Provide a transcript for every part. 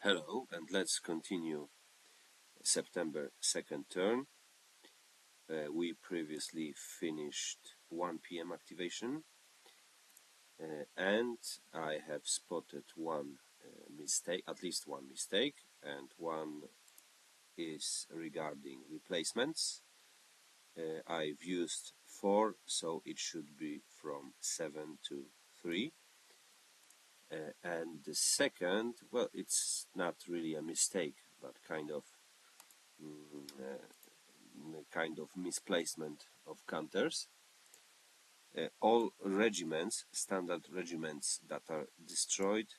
Hello, and let's continue September 2nd turn. We previously finished 1 p.m. activation, and I have spotted one mistake, at least one mistake, and one is regarding replacements. I've used 4, so it should be from 7 to 3. And the second, well, it's not really a mistake, but kind of misplacement of counters. All regiments, standard regiments that are destroyed,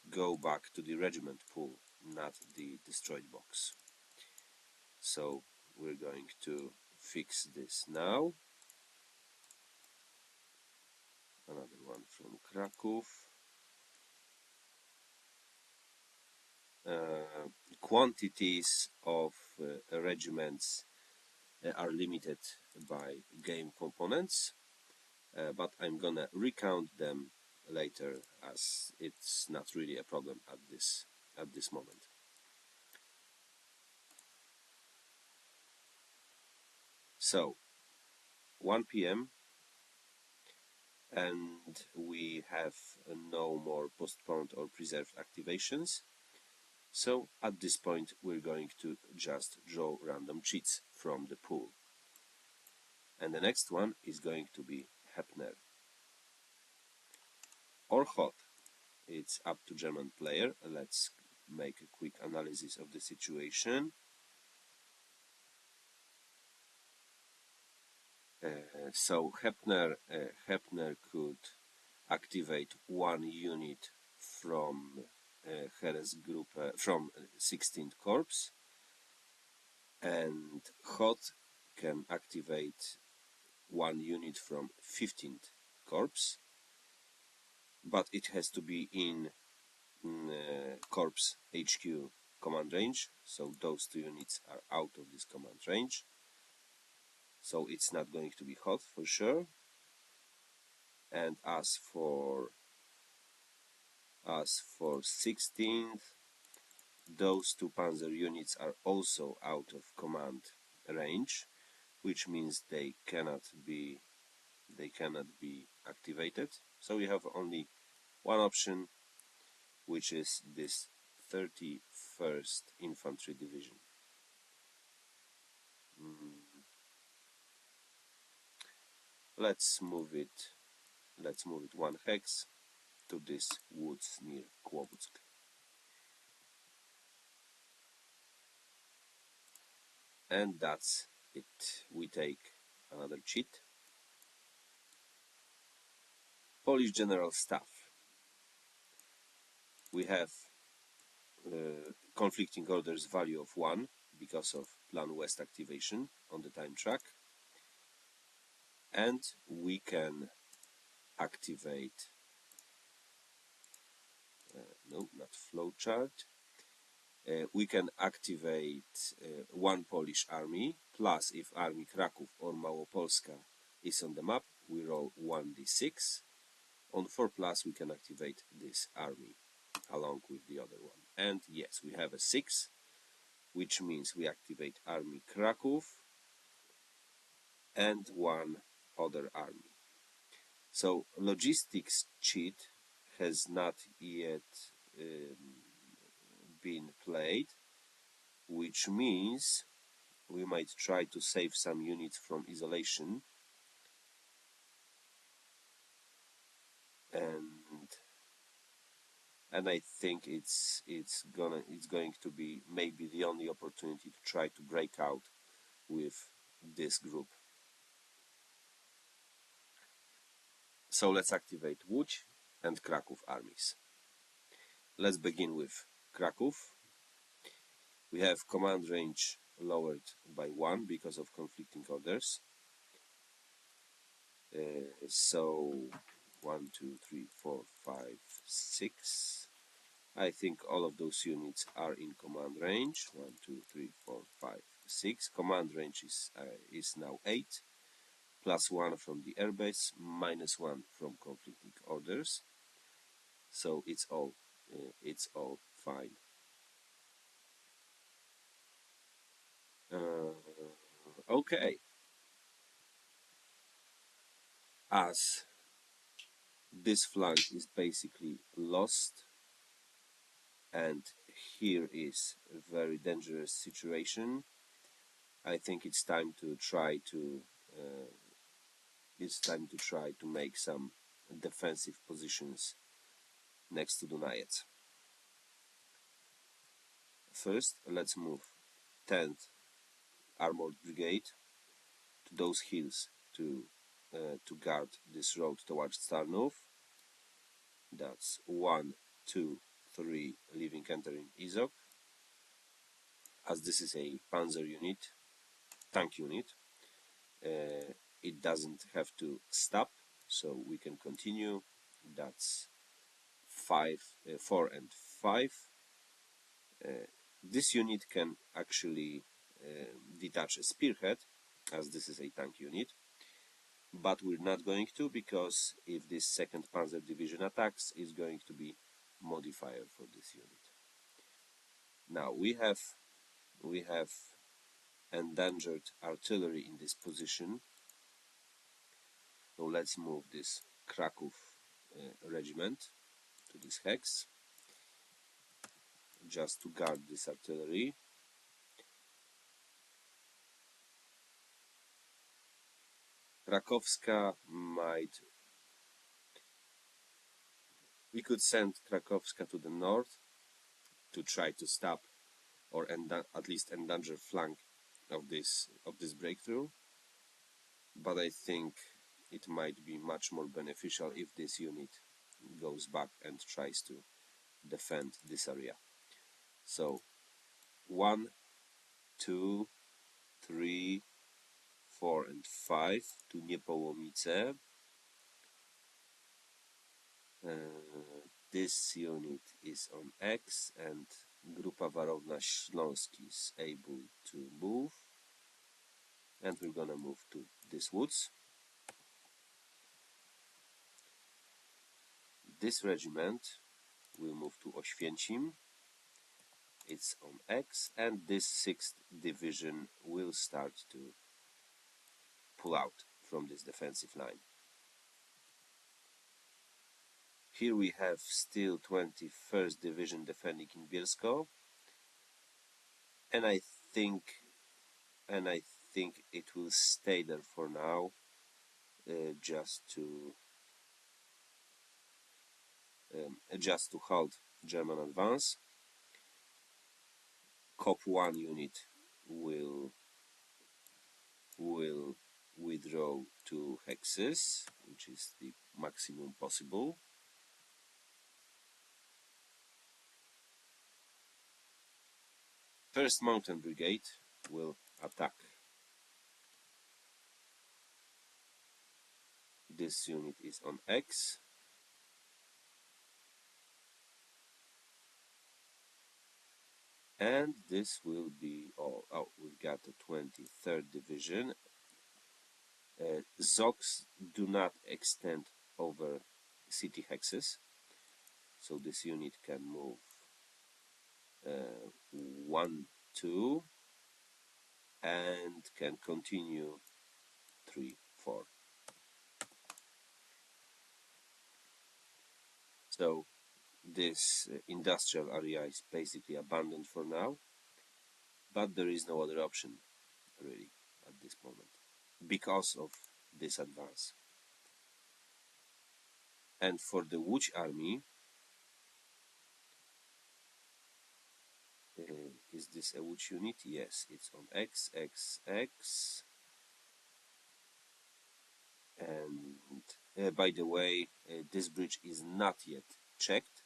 go back to the regiment pool, not the destroyed box. So we're going to fix this now. Another one from Kraków. Quantities of regiments are limited by game components, but I'm gonna recount them later, as it's not really a problem at this moment. So 1 p.m. and we have no more postponed or preserved activations. So at this point we're going to just draw random cheats from the pool. And the next one is going to be Hepner or Hot. It's up to German player. Let's make a quick analysis of the situation. So Hepner could activate one unit from Heeresgruppe from 16th Corps, and Hot can activate one unit from 15th Corps, but it has to be in Corps HQ command range, so those two units are out of this command range, so it's not going to be Hot for sure. And as for 16th, those two panzer units are also out of command range, which means they cannot be activated. So we have only one option, which is this 31st Infantry Division. Let's move it one hex to this woods near Kłobuck. And that's it. We take another cheat. Polish General Staff. We have conflicting orders value of 1 because of Plan West activation on the time track, and we can activate no, not flowchart. We can activate one Polish army, plus if Army Kraków or Małopolska is on the map, we roll 1d6. On 4+, we can activate this army along with the other one. And yes, we have a 6, which means we activate Army Kraków and one other army. So logistics cheat has not yet been played, which means we might try to save some units from isolation, and I think it's going to be maybe the only opportunity to try to break out with this group. So let's activate Łódź and Kraków armies. Let's begin with Kraków. We have command range lowered by 1 because of conflicting orders. So 1, 2, 3, 4, 5, 6. I think all of those units are in command range. 1, 2, 3, 4, 5, 6. Command range is now 8. +1 from the airbase, -1 from conflicting orders. So it's all fine. Okay, as this flank is basically lost, and here is a very dangerous situation. I think uh, it's time to try to make some defensive positions next to Dunajec. First, let's move 10th Armored Brigade to those hills to guard this road towards Tarnów. That's 1, 2, 3 leaving entering Izok. As this is a panzer unit, tank unit, it doesn't have to stop, so we can continue. That's 4 and 5. This unit can actually detach a spearhead, as this is a tank unit, but we're not going to, because if this 2nd Panzer Division attacks, it's going to be modifier for this unit. Now we have endangered artillery in this position, so let's move this Kraków regiment to this hex just to guard this artillery. Krakowska we could send Krakowska to the north to try to stop or at least endanger flank of this breakthrough, but I think it might be much more beneficial if this unit goes back and tries to defend this area. So 1, 2, 3, 4 and 5 to Niepołomice. This unit is on X, and Grupa Warowna Śląski is able to move, and we're gonna move to these woods. This regiment will move to Oświęcim, it's on X, and this 6th division will start to pull out from this defensive line. Here we have still 21st Division defending in Bielsko, and I think it will stay there for now, just to halt German advance. COP 1 unit will withdraw to hexes, which is the maximum possible. First Mountain Brigade will attack. This unit is on X. And this will be all. Oh, we've got the 23rd Division. ZOCs do not extend over city hexes, so this unit can move 1, 2, and can continue 3, 4. So this industrial area is basically abandoned for now, but there is no other option really at this moment because of this advance. And for the Łódź army, is this a Łódź unit? Yes, it's on X, X, X. And by the way, this bridge is not yet checked.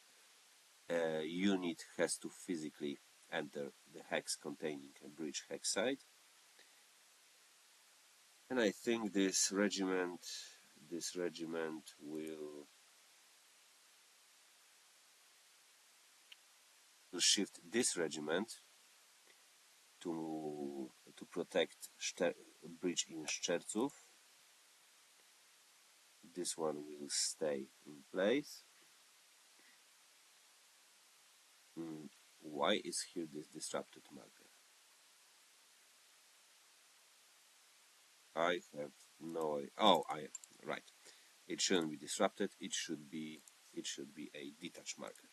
Unit has to physically enter the hex containing a bridge hex site. And I think this regiment will shift this regiment to protect bridge in Szczerców. This one will stay in place. Why is here this disrupted marker? I have no idea. Oh, right. It shouldn't be disrupted. It should be a detach marker.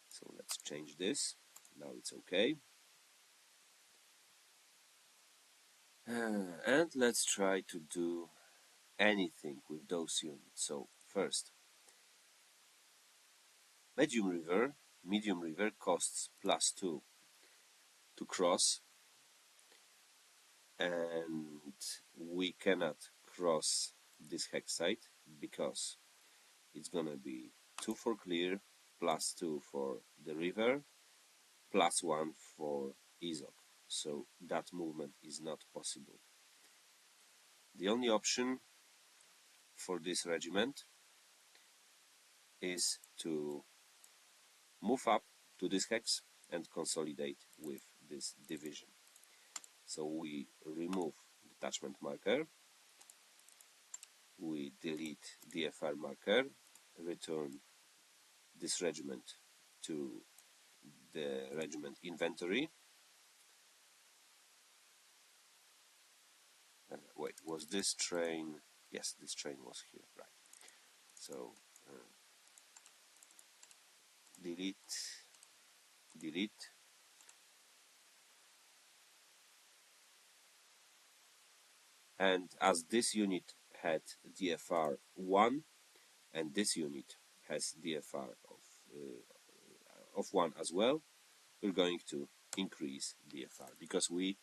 So let's change this. Now it's okay. And let's try to do anything with those units. So first, medium river costs +2 to cross, and we cannot cross this hex site because it's gonna be 2 for clear, +2 for the river, +1 for Izok. So that movement is not possible. The only option for this regiment is to move up to this hex and consolidate with this division. So we remove detachment marker, we delete DFR marker, return this regiment to the regiment inventory. Wait, was this train? Yes, this train was here, right. So delete, and as this unit had DFR 1 and this unit has DFR of 1 as well, we're going to increase DFR because we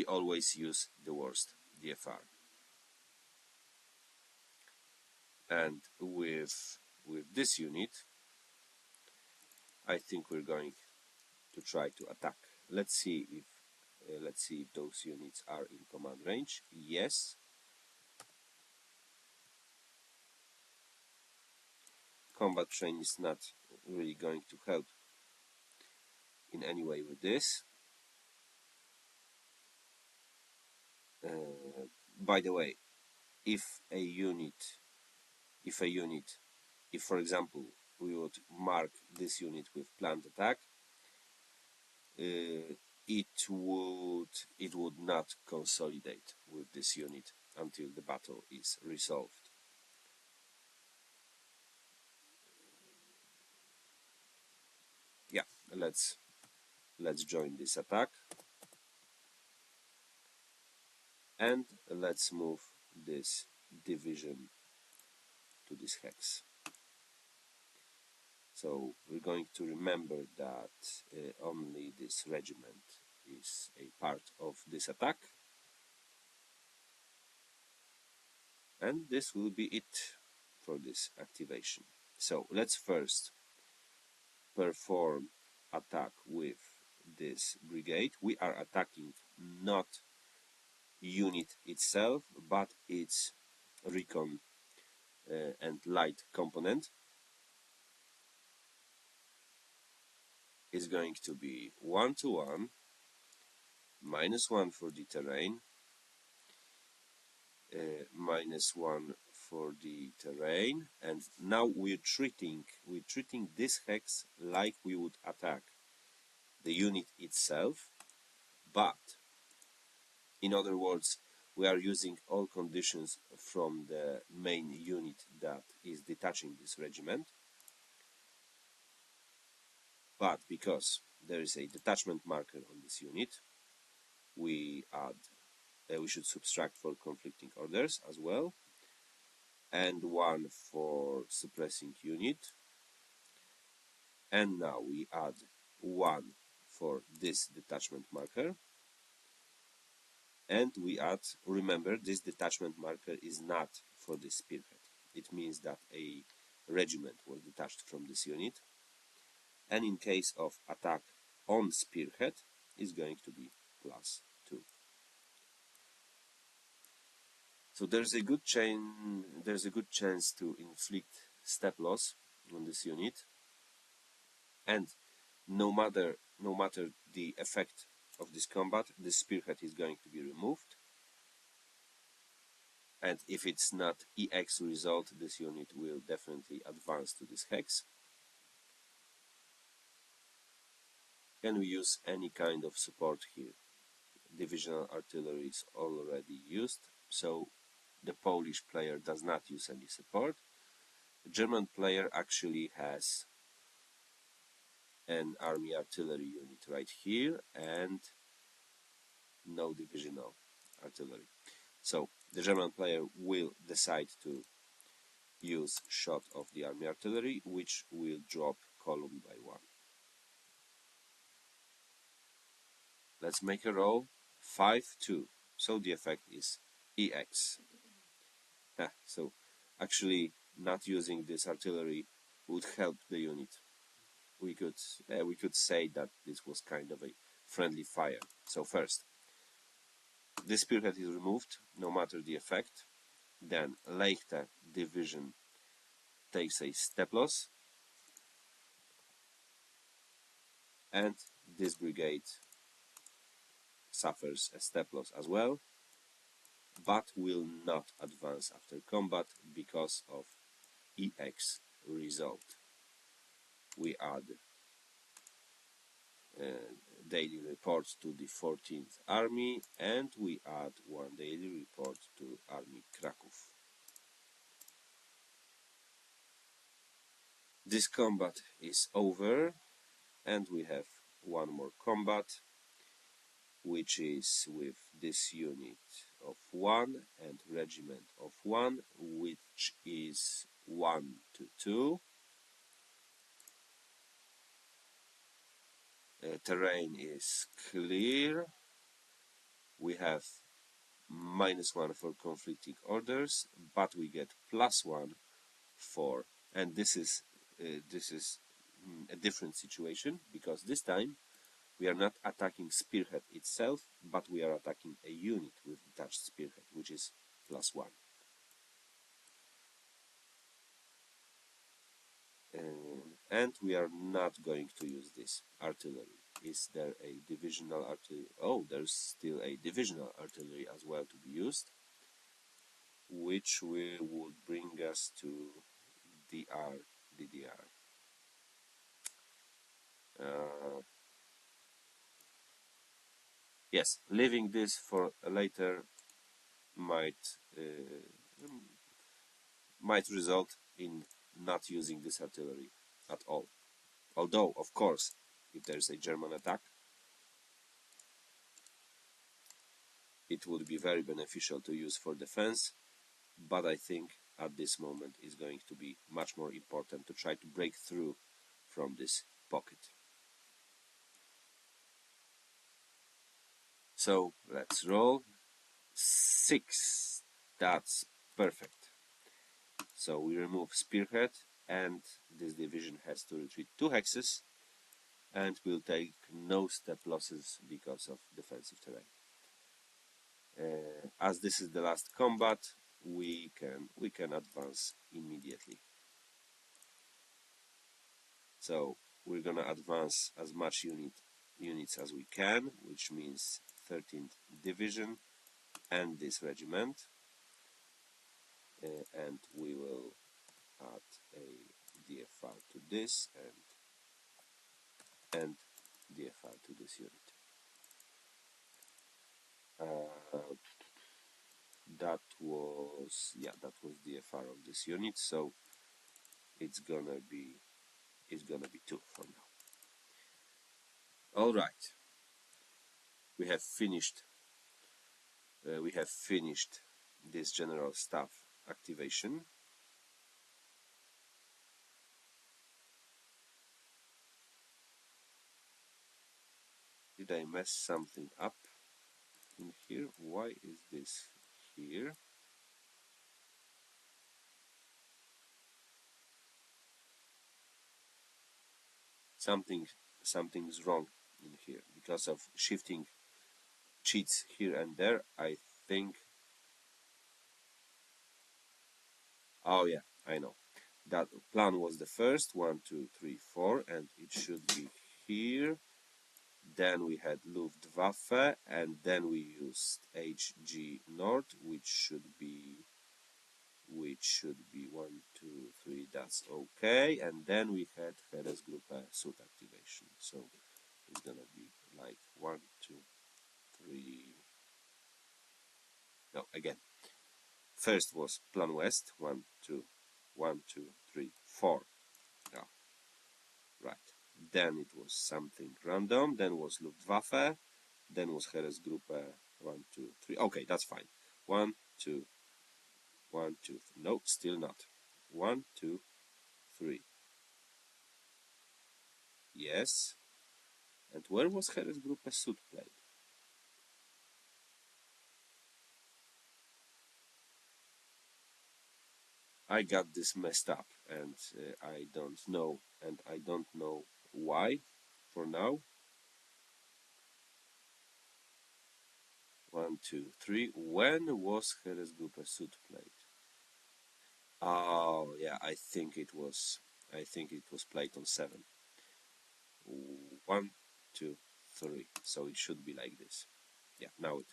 always use the worst DFR. And with this unit, I think we're going to try to attack. Let's see if those units are in command range. Yes. Combat train is not really going to help in any way with this. By the way, if for example we would mark this unit with planned attack, it would not consolidate with this unit until the battle is resolved. Yeah, let's join this attack and let's move this division to this hex. So we're going to remember that only this regiment is a part of this attack, and this will be it for this activation. So let's first perform attack with this brigade. We are attacking not unit itself but its recon and light component. Is going to be 1 to 1, -1 for the terrain, -1 for the terrain, and now we're treating this hex like we would attack the unit itself, but in other words, we are using all conditions from the main unit that is detaching this regiment, but because there is a detachment marker on this unit, we should subtract for conflicting orders as well, and 1 for suppressing unit, and now we add 1 for this detachment marker, and we add, remember, this detachment marker is not for this spearhead. It means that a regiment was detached from this unit, and in case of attack on spearhead is going to be +2. So there's a good chance to inflict step loss on this unit, and no matter the effect of this combat, the spearhead is going to be removed, and if it's not EX result, this unit will definitely advance to this hex. Can we use any kind of support here? divisional artillery is already used, so the Polish player does not use any support. The German player actually has an army artillery unit right here and no divisional artillery. So the German player will decide to use shot of the army artillery, which will drop column by 1. Let's make a roll. 5-2. So the effect is EX. So actually not using this artillery would help the unit. We could say that this was kind of a friendly fire. So first, this spearhead is removed, no matter the effect. Then Leichte division takes a step loss, and this brigade suffers a step loss as well, but will not advance after combat because of EX result. We add daily report to the 14th Army, and we add one daily report to Army Kraków. This combat is over, and we have one more combat, which is with this unit of 1 and regiment of 1, which is 1-2. Terrain is clear. We have -1 for conflicting orders, but we get +1 for, and this is a different situation, because this time we are not attacking spearhead itself, but we are attacking a unit with detached spearhead, which is +1. And we are not going to use this artillery. Is there a divisional artillery? Oh, there's still a divisional artillery as well to be used, which would bring us to DDR. Yes, leaving this for later might result in not using this artillery at all. Although, of course, if there's a German attack, it would be very beneficial to use for defense, but I think at this moment is going to be much more important to try to break through from this pocket. So let's roll. 6. That's perfect. So we remove spearhead, and this division has to retreat 2 hexes, and will take no step losses because of defensive terrain. As this is the last combat, we can advance immediately. So we're gonna advance as much units as we can, which means 13th Division and this regiment, and we will add a DFR to this and DFR to this unit. That was DFR of this unit, so it's gonna be 2 for now. All right, we have finished this general staff activation. Did I mess something up in here? Why is this here? Something's wrong in here because of shifting cheats here and there. I think. Oh yeah, I know. That plan was the first 1, 2, 3, 4, and it should be here. Then we had Luftwaffe, and then we used HG Nord, which should be 1, 2, 3. That's okay. And then we had Heeresgruppe Süd activation. So it's gonna be like 1, 2, 3, first was Plan West, 1, 2, 1, 2, 3, 4. Yeah, right. Then it was something random, then was Luftwaffe, then was Heeresgruppe 1, 2, 3. Okay, that's fine. 1, 2, 1, 2. No, still not. 1, 2, 3. Yes. And where was Heeresgruppe Süd played? I got this messed up, and I don't know, why. For now, 1, 2, 3. When was Heeresgruppe Süd played? Oh, yeah, I think it was played on 7. 1, 2, 3. So it should be like this. Yeah, now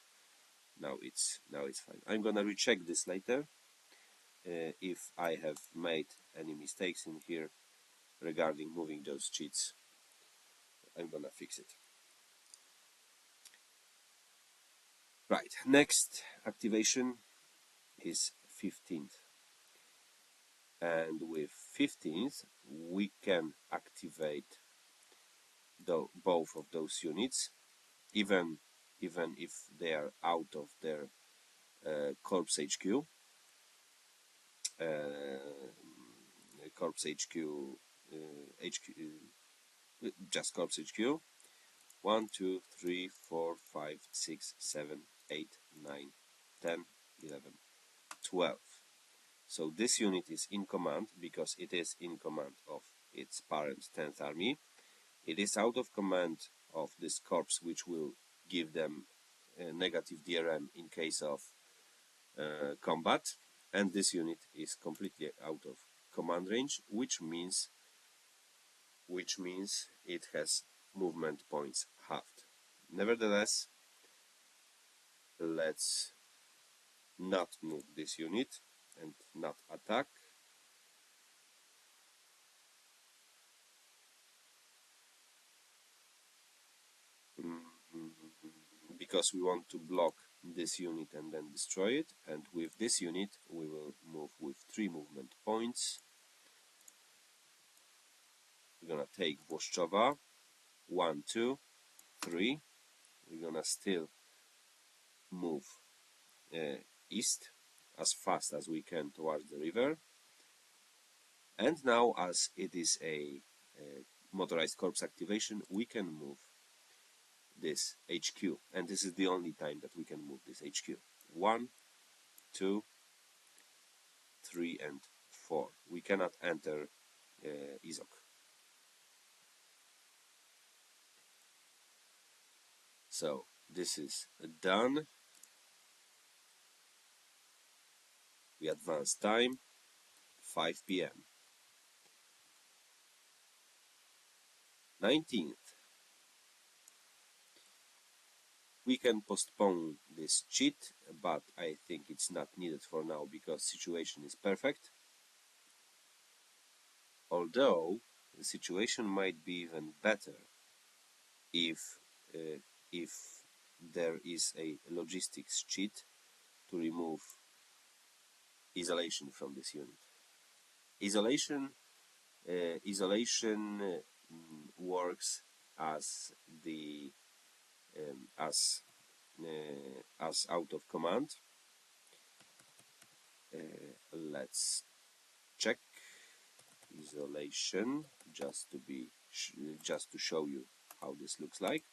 it's fine. I'm gonna recheck this later. If I have made any mistakes in here regarding moving those cheats, I'm gonna fix it. Right, next activation is 15th. And with 15th, we can activate both of those units, even if they are out of their Corps HQ. Corps HQ, just Corps HQ. 1, 2, 3, 4, 5, 6, 7, 8, 9, 10, 11, 12. So this unit is in command because it is in command of its parent 10th Army. It is out of command of this corps, which will give them a negative DRM in case of combat. And this unit is completely out of command range, which means it has movement points halved. Nevertheless, let's not move this unit and not attack. Because we want to block this unit and then destroy it, and with this unit we will move with 3 movement points. We're gonna take Włoszczowa, 1, 2, 3. We're gonna still move east as fast as we can towards the river. And now, as it is a motorized corps activation, we can move this HQ, and this is the only time that we can move this HQ. 1, 2, 3, and 4. We cannot enter Izok. So this is done. We advance time 5 p.m. 19th. We can postpone this cheat, but I think it's not needed for now because situation is perfect. Although the situation might be even better if there is a logistics cheat to remove isolation from this unit. Isolation works as the as out of command. Let's check isolation just to show you how this looks like.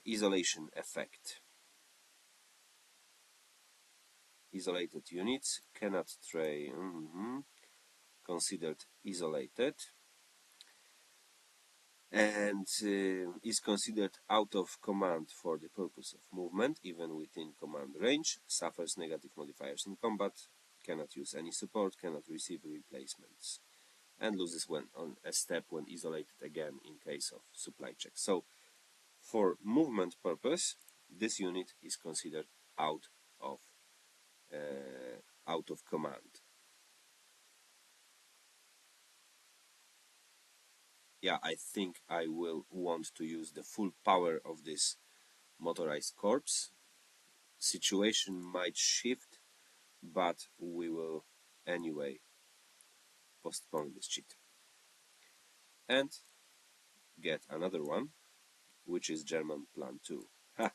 Isolation effect. Isolated units cannot train, considered isolated, and is considered out of command for the purpose of movement, even within command range, suffers negative modifiers in combat, cannot use any support, cannot receive replacements, and loses when on a step when isolated again in case of supply check. So for movement purpose, this unit is considered out of command. Yeah, I think I will want to use the full power of this motorized corps, situation might shift, but we will anyway postpone this cheat and get another one, which is German plan 2. Ha!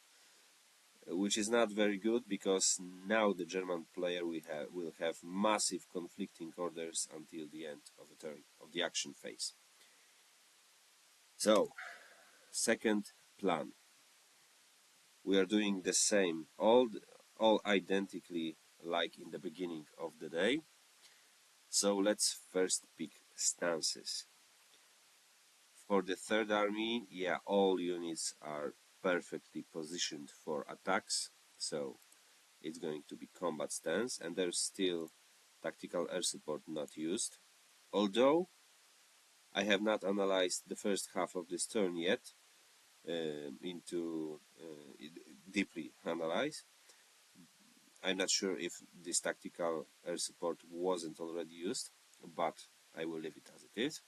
Which is not very good, because now the German player will have massive conflicting orders until the end of the turn, of the action phase. So, second plan. We are doing the same, all identically like in the beginning of the day. So let's first pick stances. For the third army, yeah, all units are perfectly positioned for attacks, so it's going to be combat stance, and there's still tactical air support not used. Although I have not analyzed the first half of this turn yet, deeply analyze. I'm not sure if this tactical air support wasn't already used, but I will leave it as it is.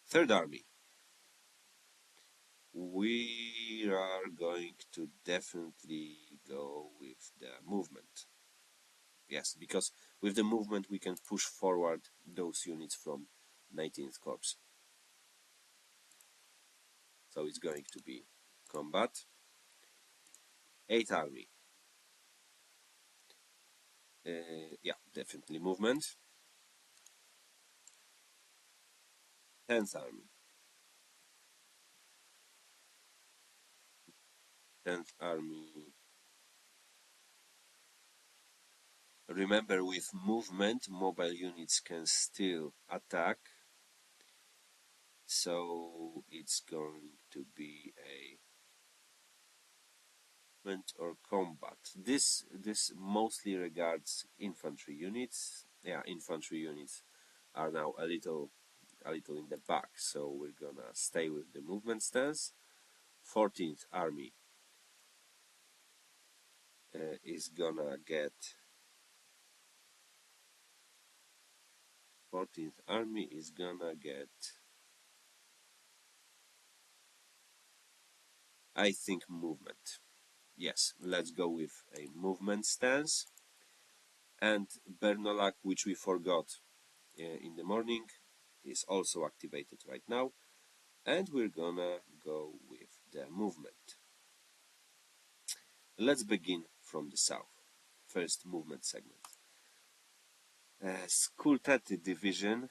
Third army. We are going to definitely go with the movement. Yes, because with the movement we can push forward those units from 19th Corps. So it's going to be combat. 8th Army. Yeah, definitely movement. 10th Army. 10th Army. Remember, with movement, mobile units can still attack. So it's going to be a movement or combat. This mostly regards infantry units. Yeah, infantry units are now a little in the back, so we're gonna stay with the movement stance. 14th Army is gonna get 14th Army is gonna get, I think, movement. Yes, let's go with a movement stance. And Bernolac, which we forgot in the morning, is also activated right now, and we're gonna go with the movement. Let's begin from the south. First movement segment. Skultati division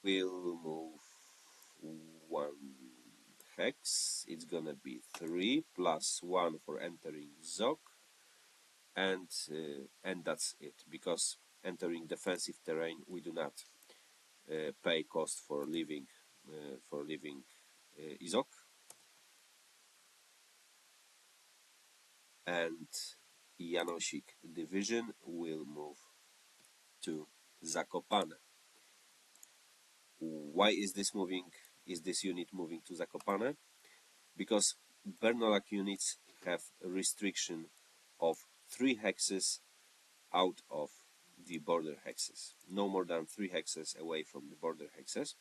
will move one hex. It's gonna be 3 plus 1 for entering Zok, and that's it, because entering defensive terrain we do not pay cost for leaving Izok. And Janosik division will move to Zakopane. Why is this unit moving to Zakopane? Because Bernolac units have a restriction of 3 hexes out of the border hexes. No more than 3 hexes away from the border hexes.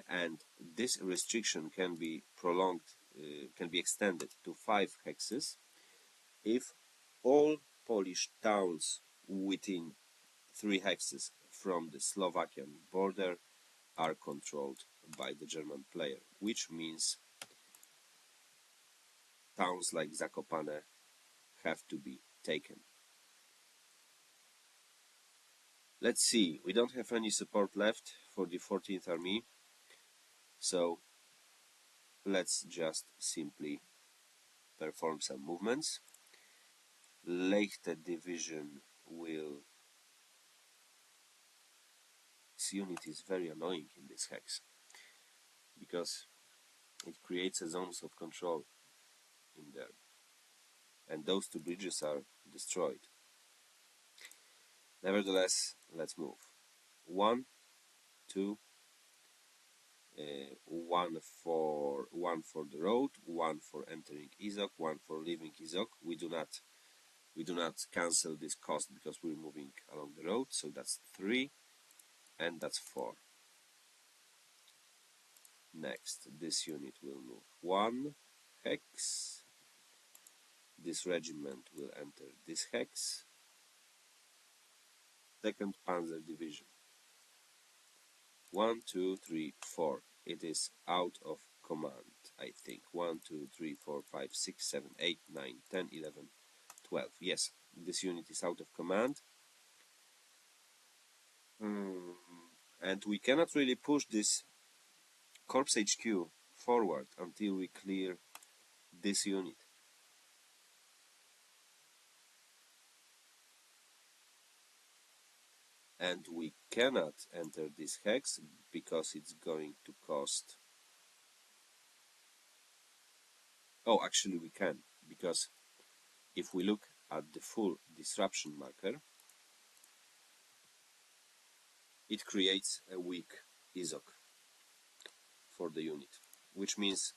And this restriction can be prolonged, can be extended to 5 hexes if all Polish towns within 3 hexes from the Slovakian border are controlled by the German player, which means towns like Zakopane have to be taken. Let's see, we don't have any support left for the 14th Army, so let's just simply perform some movements. Leichte division will... This unit is very annoying in this hex, because it creates a zones of control in there, and those 2 bridges are destroyed. Nevertheless, let's move. 1, 2, 1 for the road, 1 for entering Izok, 1 for leaving Izok. We do not cancel this cost because we're moving along the road, so that's 3, and that's 4. Next, this unit will move 1 hex. This regiment will enter this hex. 2nd Panzer Division. 1, 2, 3, 4. It is out of command, I think. 1, 2, 3, 4, 5, 6, 7, 8, 9, 10, 11, 12. Yes, this unit is out of command. And we cannot really push this Corps HQ forward until we clear this unit. And we cannot enter this hex because it's going to cost... Oh, actually we can, because if we look at the full disruption marker, it creates a weak ISOC for the unit, which means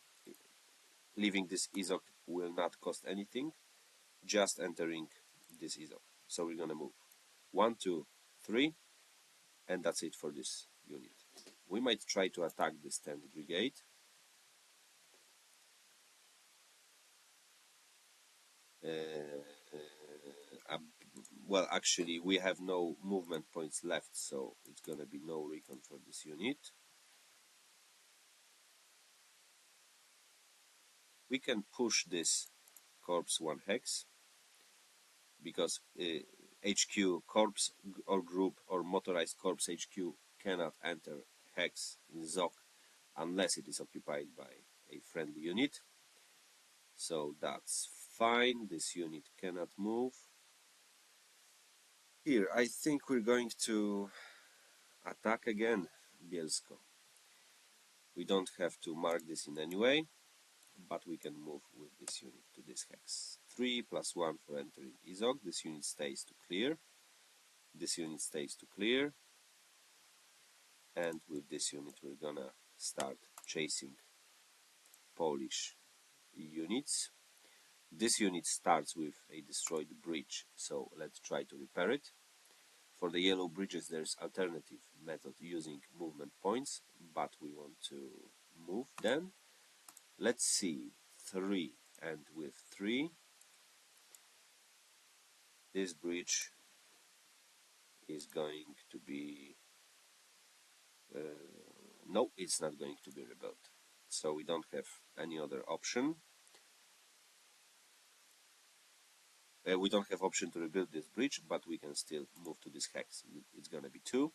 leaving this ISOC will not cost anything, just entering this ISOC. So we're gonna move 1, 2, 3, and that's it for this unit. We might try to attack this 10th Brigade. Well, actually, we have no movement points left, so it's gonna be no recon for this unit. We can push this Corps 1 hex, because HQ, Corps or Group or Motorized Corps HQ cannot enter hex in ZOC unless it is occupied by a friendly unit. So that's fine, this unit cannot move. Here, I think we're going to attack again Bielsko. We don't have to mark this in any way, but we can move with this unit to this hex. 3 + 1 for entering ISOC. This unit stays to clear. This unit stays to clear. And with this unit we're gonna start chasing Polish units. This unit starts with a destroyed bridge, so let's try to repair it. For the yellow bridges there's alternative method using movement points, but we want to move them. Let's see, 3, and with 3 this bridge is going to be no, it's not going to be rebuilt, so we don't have any other option. We don't have option to rebuild this bridge, but we can still move to this hex. It's gonna be 2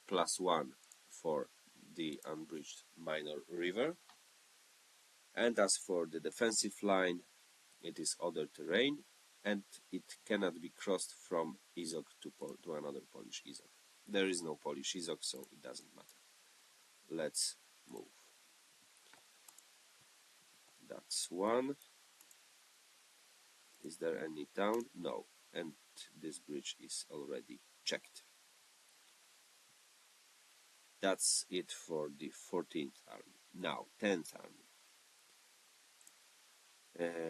+ 1 for the unbridged minor river. And as for the defensive line, it is other terrain, and it cannot be crossed from ISOC to another Polish ISOC. There is no Polish ISOC, so it doesn't matter. Let's move. That's 1. Is there any town? No. And this bridge is already checked. That's it for the 14th Army. Now, 10th Army.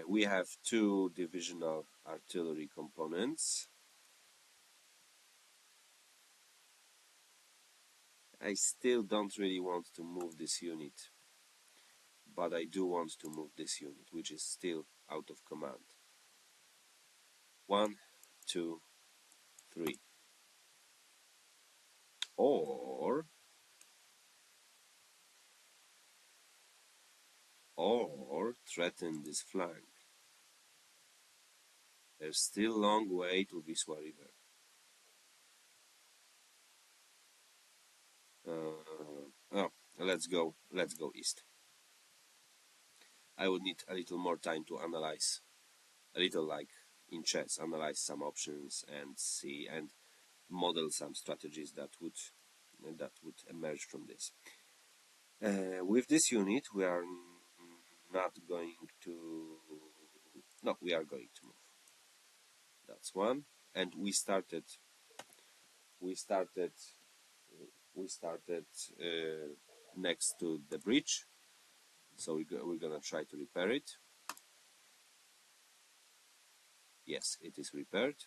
We have 2 divisional artillery components. I still don't really want to move this unit, but I do want to move this unit, which is still out of command. 1, 2, 3. Or threaten this flank. There's still a long way to Wisła River. Let's go east. I would need a little more time to analyze, a little like in chess, analyze some options and see and model some strategies that would emerge from this. With this unit, we are not going to. No, we are going to move. That's 1, and we started next to the bridge, so we're gonna try to repair it. Yes, it is repaired.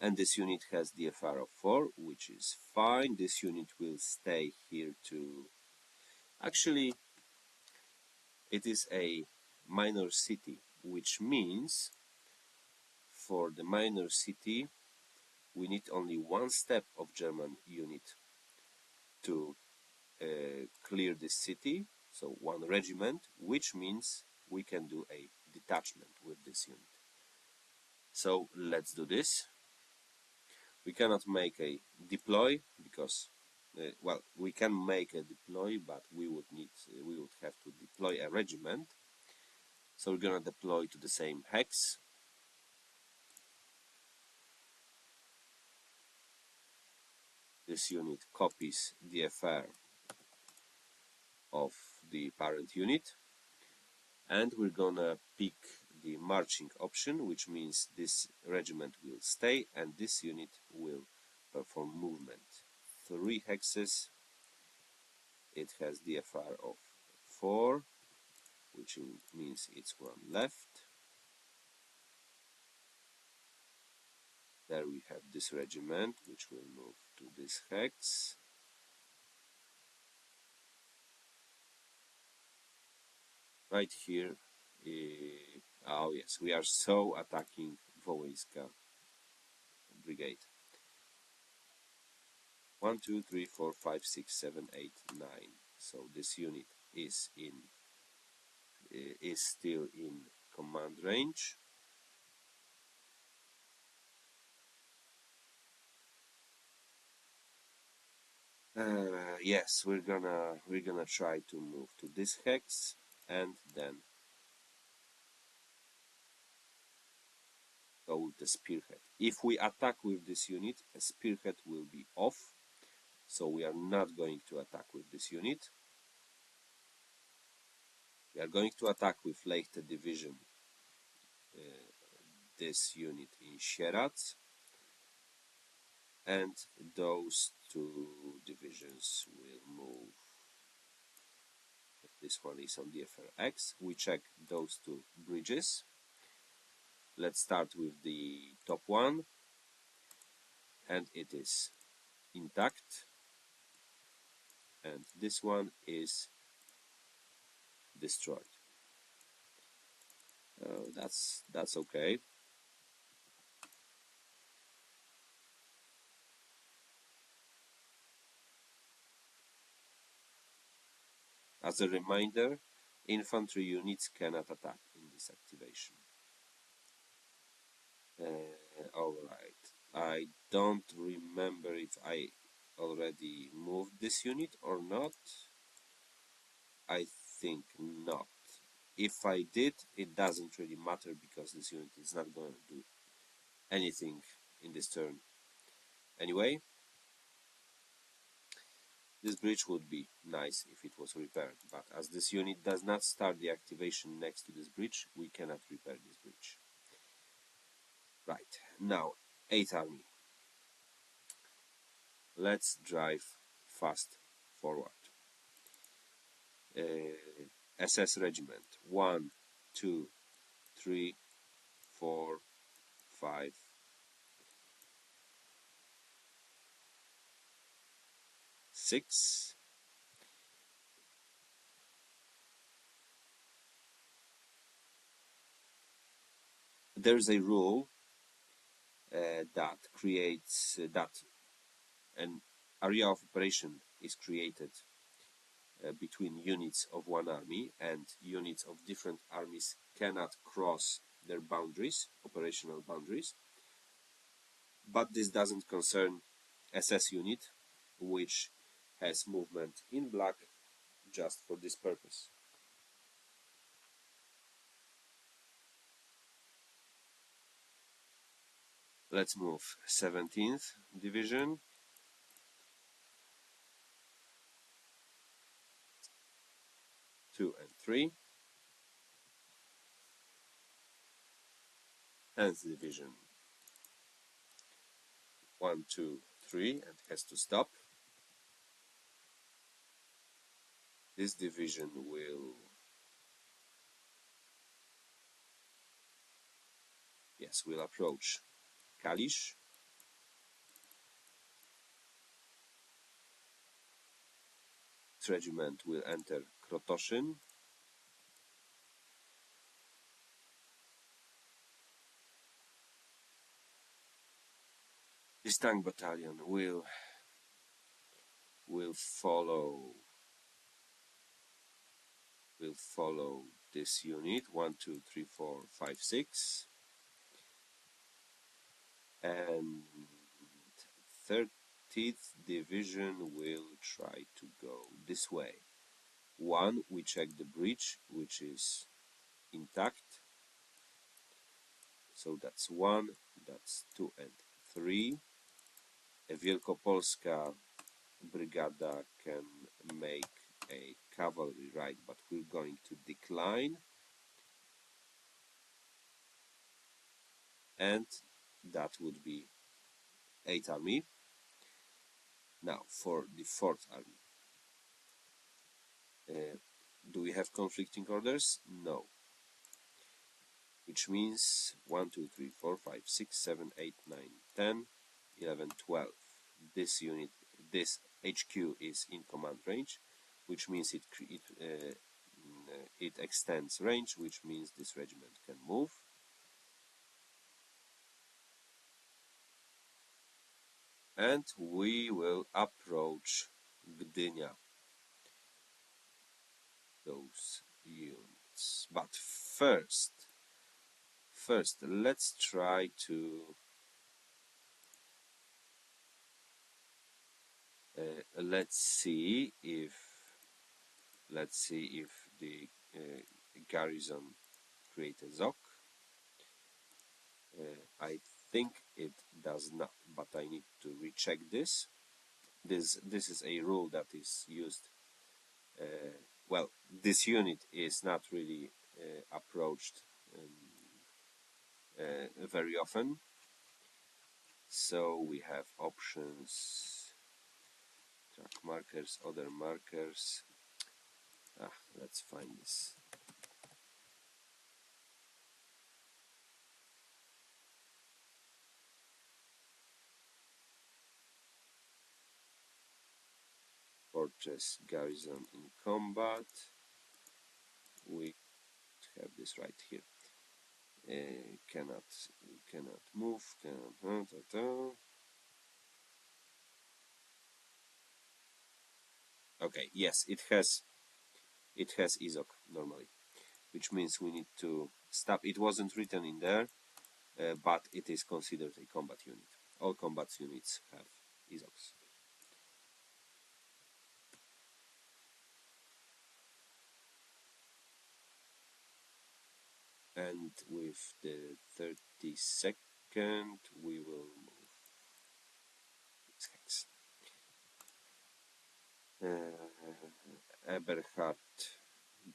and this unit has DFR of 4, which is fine. This unit will stay here to... Actually, it is a minor city, which means for the minor city we need only one step of German unit to clear this city, so one regiment, which means we can do a detachment with this unit. So let's do this. We cannot make a deploy because well, we can make a deploy, but we would have to deploy a regiment. So we're gonna deploy to the same hex. This unit copies the DFR of the parent unit, and we're gonna pick the marching option, which means this regiment will stay and this unit will perform movement. 3 hexes. It has DFR of 4, which means it's one left. There we have this regiment, which will move to this hex. Right here. Oh yes, we are so attacking Wołyńska brigade. 1, 2, 3, 4, 5, 6, 7, 8, 9. So this unit is still in command range. Yes, we're gonna try to move to this hex and then go with the spearhead. If we attack with this unit, a spearhead will be off, so we are not going to attack with this unit. We are going to attack with Leichte division, this unit in Sieradz, and those 2 divisions will move. This one is on DFR X. We check those 2 bridges. Let's start with the top one, and it is intact, and this one is destroyed. That's okay. As a reminder, infantry units cannot attack in this activation. Alright, I don't remember if I already moved this unit or not. I think not. If I did, it doesn't really matter because this unit is not going to do anything in this turn. Anyway, this bridge would be nice if it was repaired, but as this unit does not start the activation next to this bridge, we cannot repair this bridge. Right, now 8th Army. Let's drive fast forward. SS Regiment 1, 2, 3, 4, 5, 6. There's a rule that creates that an area of operation is created between units of one army, and units of different armies cannot cross their boundaries, operational boundaries. But this doesn't concern SS unit, which has movement in black just for this purpose. Let's move 17th Division. Two and 3. 10th Division. 1, 2, 3, and has to stop. This division will... Yes, will approach Kalisz. Next regiment will enter Krotoshin. This tank battalion will follow this unit 1, 2, 3, 4, 5, 6, and 30th Division will try to go this way. 1, we check the bridge, which is intact. So that's 1, that's 2 and 3. A Wielkopolska brigada can make a cavalry ride, but we're going to decline. And that would be 8th Army. Now for the 4th Army. Do we have conflicting orders? No. Which means 1, 2, 3, 4, 5, 6, 7, 8, 9, 10, 11, 12. This unit, this HQ is in command range, which means it extends range, which means this regiment can move. And we will approach Gdynia, those units. But first let's try to let's see if the garrison create a ZOC. I think it does not, but I need to recheck this. This is a rule that is used. Well, this unit is not really approached very often. So we have options, track markers, other markers. Let's find this. Fortress garrison in combat. We have this right here. Cannot move. Okay, yes, it has ISOC normally, which means we need to stop. It wasn't written in there, but it is considered a combat unit. All combat units have ISOCs. And with the 32nd, we will move this hex. Eberhard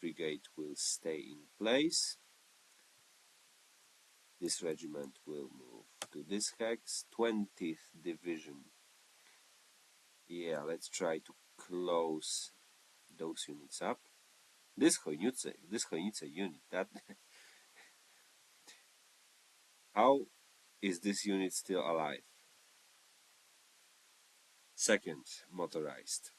brigade will stay in place. This regiment will move to this hex. 20th division. Yeah, let's try to close those units up. This Chojnice unit, that how is this unit still alive? Second, motorized.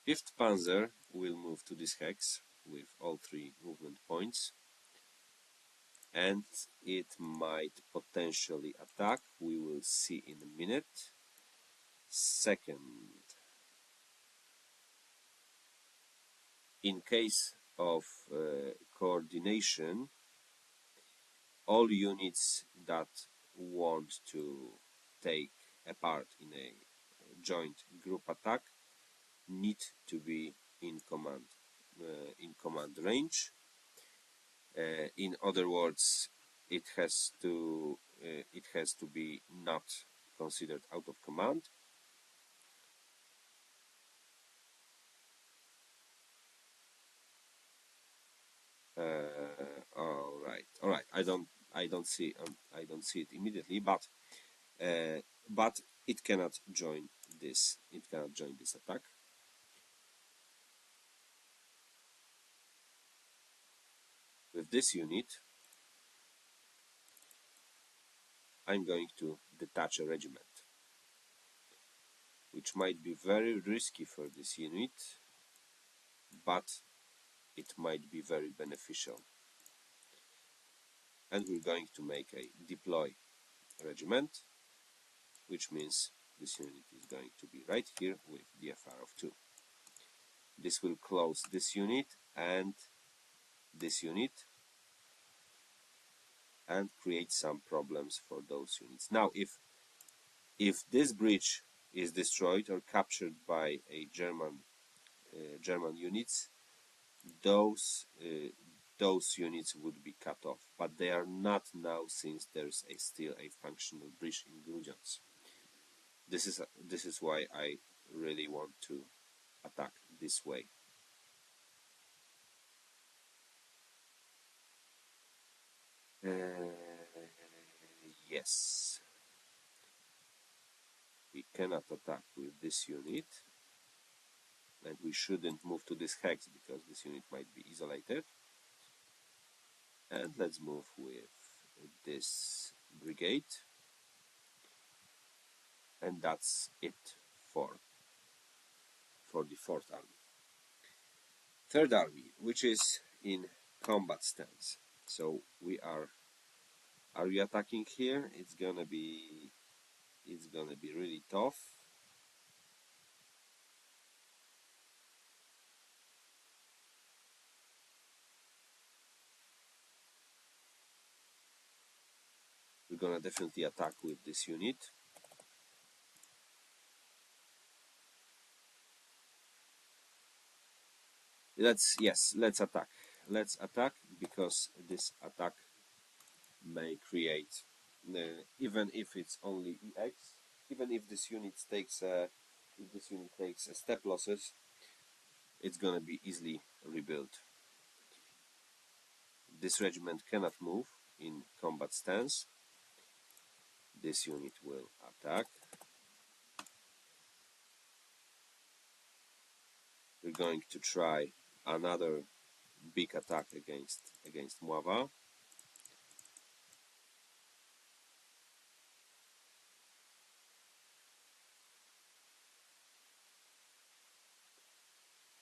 Fifth Panzer will move to this hex with all 3 movement points, and it might potentially attack. We will see in a minute. Second, in case of coordination, all units that want to take a part in a joint group attack need to be in command range. In other words, it has to be not considered out of command. All right. I don't see it immediately, but it cannot join this. It cannot join this attack. With this unit, I'm going to detach a regiment. which might be very risky for this unit, but it might be very beneficial. And we're going to make a deploy regiment, which means this unit is going to be right here with DFR of 2. This will close this unit and this unit and create some problems for those units. Now, if this bridge is destroyed or captured by a German units, those units would be cut off, but they are not now, since there's still a functional bridge in Grudziądz. This is why I really want to attack this way. Yes, we cannot attack with this unit, and we shouldn't move to this hex because this unit might be isolated. And let's move with this brigade, and that's it for the 4th army. 3rd army, which is in combat stance. So we are we attacking here? It's gonna be really tough. We're gonna definitely attack with this unit. Let's attack. Let's attack, because this attack may create, even if it's only EX, even if this unit takes step losses, it's gonna be easily rebuilt. This regiment cannot move in combat stance. This unit will attack. We're going to try another big attack against Mława.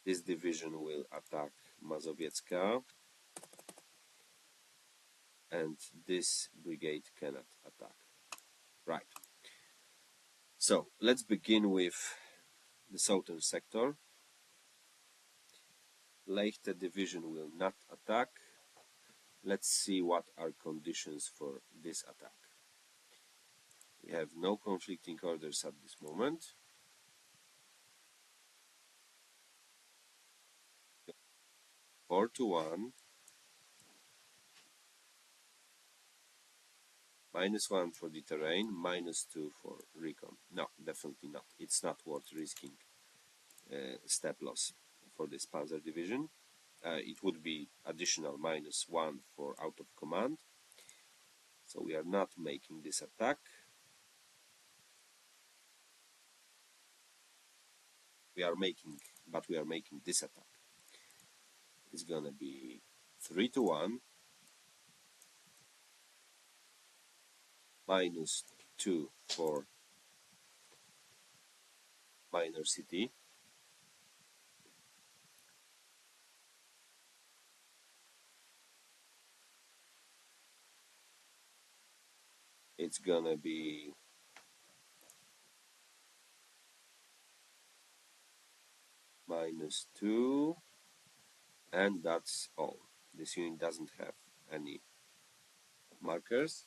This division will attack Mazowiecka, and this brigade cannot attack. Right. So let's begin with the southern sector. Leichte division will not attack. Let's see what are conditions for this attack. We have no conflicting orders at this moment. 4-1. -1 for the terrain, -2 for recon. No, definitely not. It's not worth risking step loss for this Panzer division. It would be additional -1 for out of command. So we are not making this attack. We are making this attack. It's gonna be 3-1. -2 for minor city. It's gonna be -2, and that's all. This unit doesn't have any markers.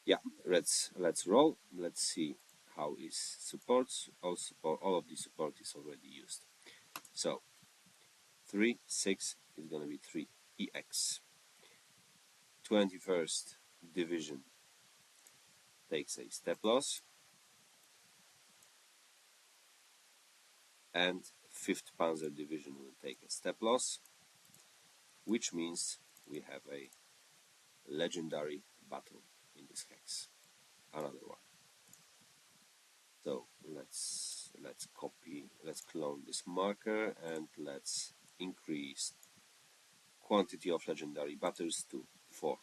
Yeah, let's roll. Let's see how is supports. All of the support is already used. So 3-6 is gonna be 3 EX. 21st Division takes a step loss, and 5th Panzer Division will take a step loss, which means we have a legendary battle in this hex. Another one. So let's let's clone this marker, and let's increase quantity of legendary battles to 4.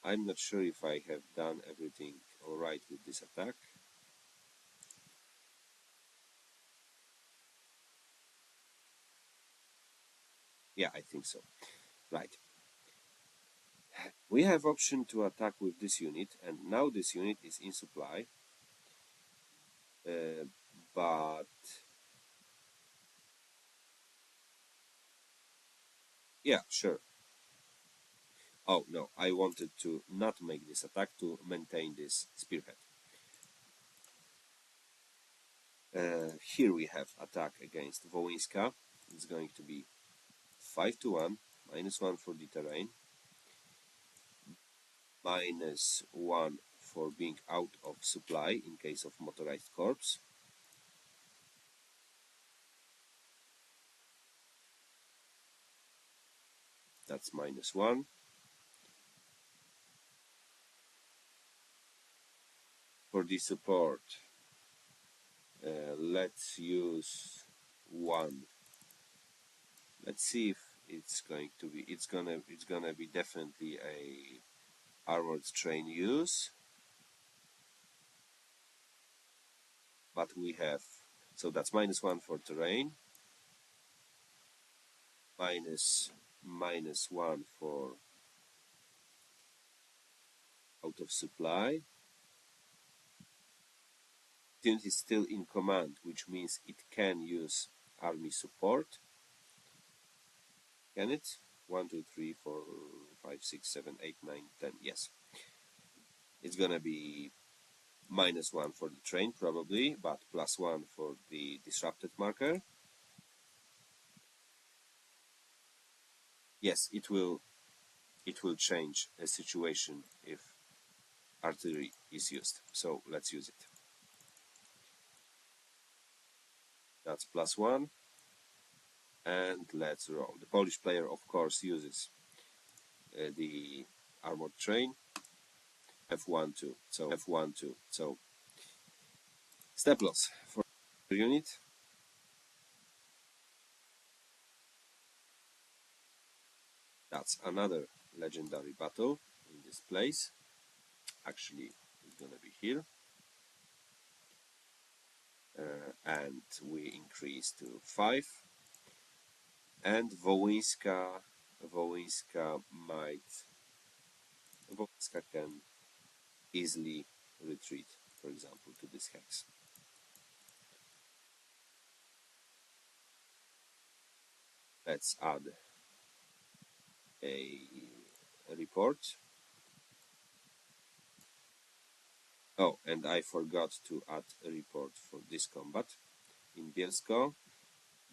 I'm not sure if I have done everything alright with this attack. Yeah, I think so. Right. We have option to attack with this unit, and now this unit is in supply. But yeah, sure. Oh no, I wanted to not make this attack to maintain this spearhead. Here we have attack against Wołyńska. It's going to be 5 to 1, -1 for the terrain, -1 for being out of supply in case of motorized corps. That's -1. For the support, let's use 1. Let's see if it's going to be. It's gonna be definitely a armored train use. But we have, so that's -1 for terrain, -1 for out of supply. Unit is still in command, which means it can use army support. Can it? 1, 2, 3, 4, 5, 6, 7, 8, 9, 10. Yes. It's gonna be -1 for the train probably, but +1 for the disrupted marker. Yes, it will change a situation if artillery is used. So let's use it. That's +1. And let's roll. The Polish player, of course, uses the armored train. F1, 2. So F1, 2. So step loss for the unit. That's another legendary battle in this place. Actually, it's gonna be here. And we increase to 5. And Wołyńska can easily retreat, for example, to this hex. Let's add a report. Oh, and I forgot to add a report for this combat in Bielsko,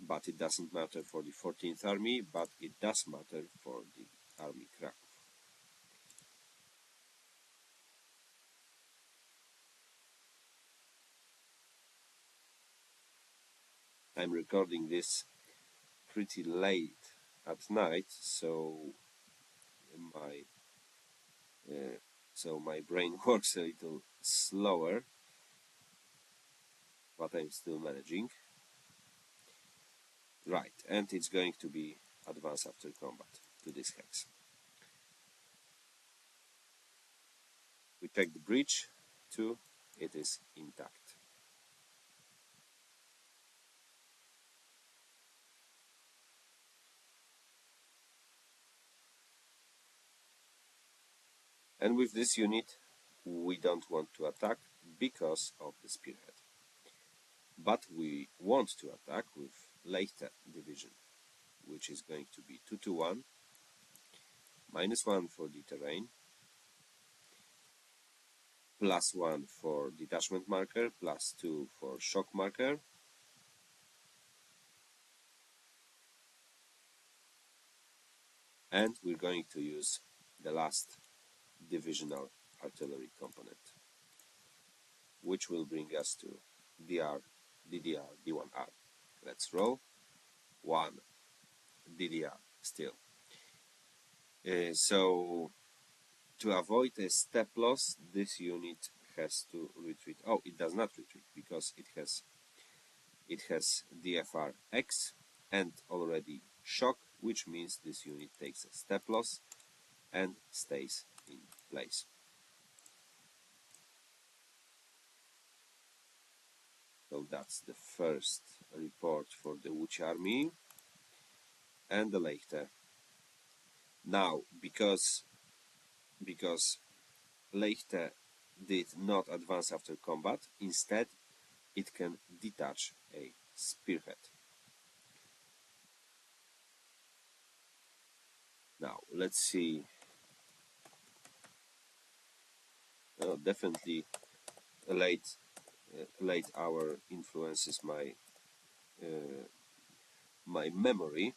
but it doesn't matter for the 14th Army, but it does matter for the Army Kraków. I'm recording this pretty late at night, so my my brain works a little slower, but I'm still managing. Right, and it's going to be advance after combat to this hex. We check the breach, 2, it is intact. And with this unit, we don't want to attack because of the spearhead. But we want to attack with Leichte division, which is going to be 2 to 1, -1 for the terrain, +1 for detachment marker, +2 for shock marker. And we're going to use the last divisional artillery component, which will bring us to DDR, D1R. Let's roll. 1, DDR still. So To avoid a step loss, this unit has to retreat. Oh, it does not retreat because it has DFR X and already shock, which means this unit takes a step loss and stays in place. So that's the first report for the Wuchi army and the Leichte. Now, because Leichte did not advance after combat, instead it can detach a spearhead. Now, let's see. Definitely late hour influences my memory.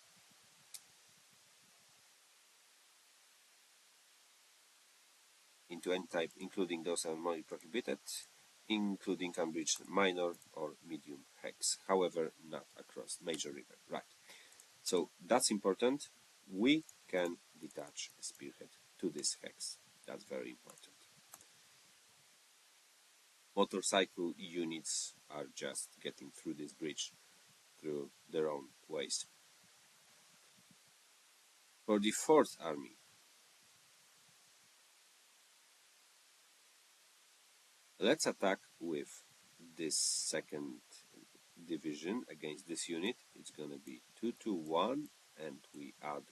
Into any type, including those normally prohibited, including unbridged minor or medium hex. However, not across major river. Right. So that's important. We can detach a spearhead to this hex. That's very important. Motorcycle units are just getting through this bridge through their own ways. For the 4th Army, let's attack with this 2nd division against this unit. It's gonna be 2-2-1, and we add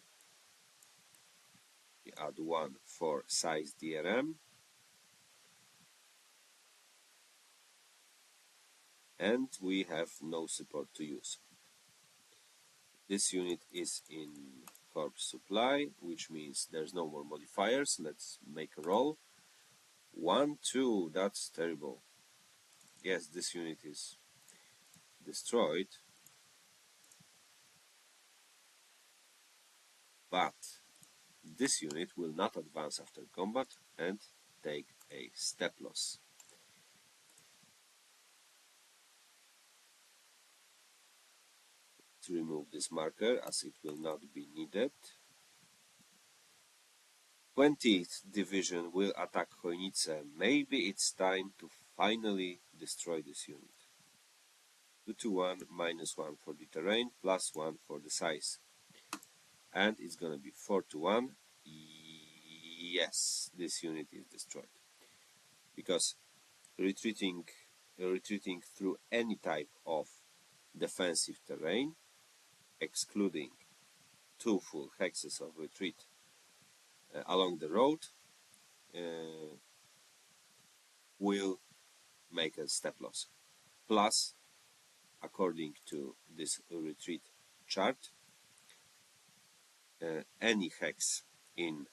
1 for size DRM, and we have no support to use. This unit is in corps supply, which means there's no more modifiers. Let's make a roll. 1-2, that's terrible. Yes, this unit is destroyed, but this unit will not advance after combat and take a step loss. To remove this marker as it will not be needed. 20th Division will attack Chojnice. Maybe it's time to finally destroy this unit. 2-1, -1 for the terrain, +1 for the size. And it's gonna be 4-1. Yes, this unit is destroyed. Because retreating through any type of defensive terrain, excluding 2 full hexes of retreat along the road, will make a step loss. Plus, according to this retreat chart, any hex in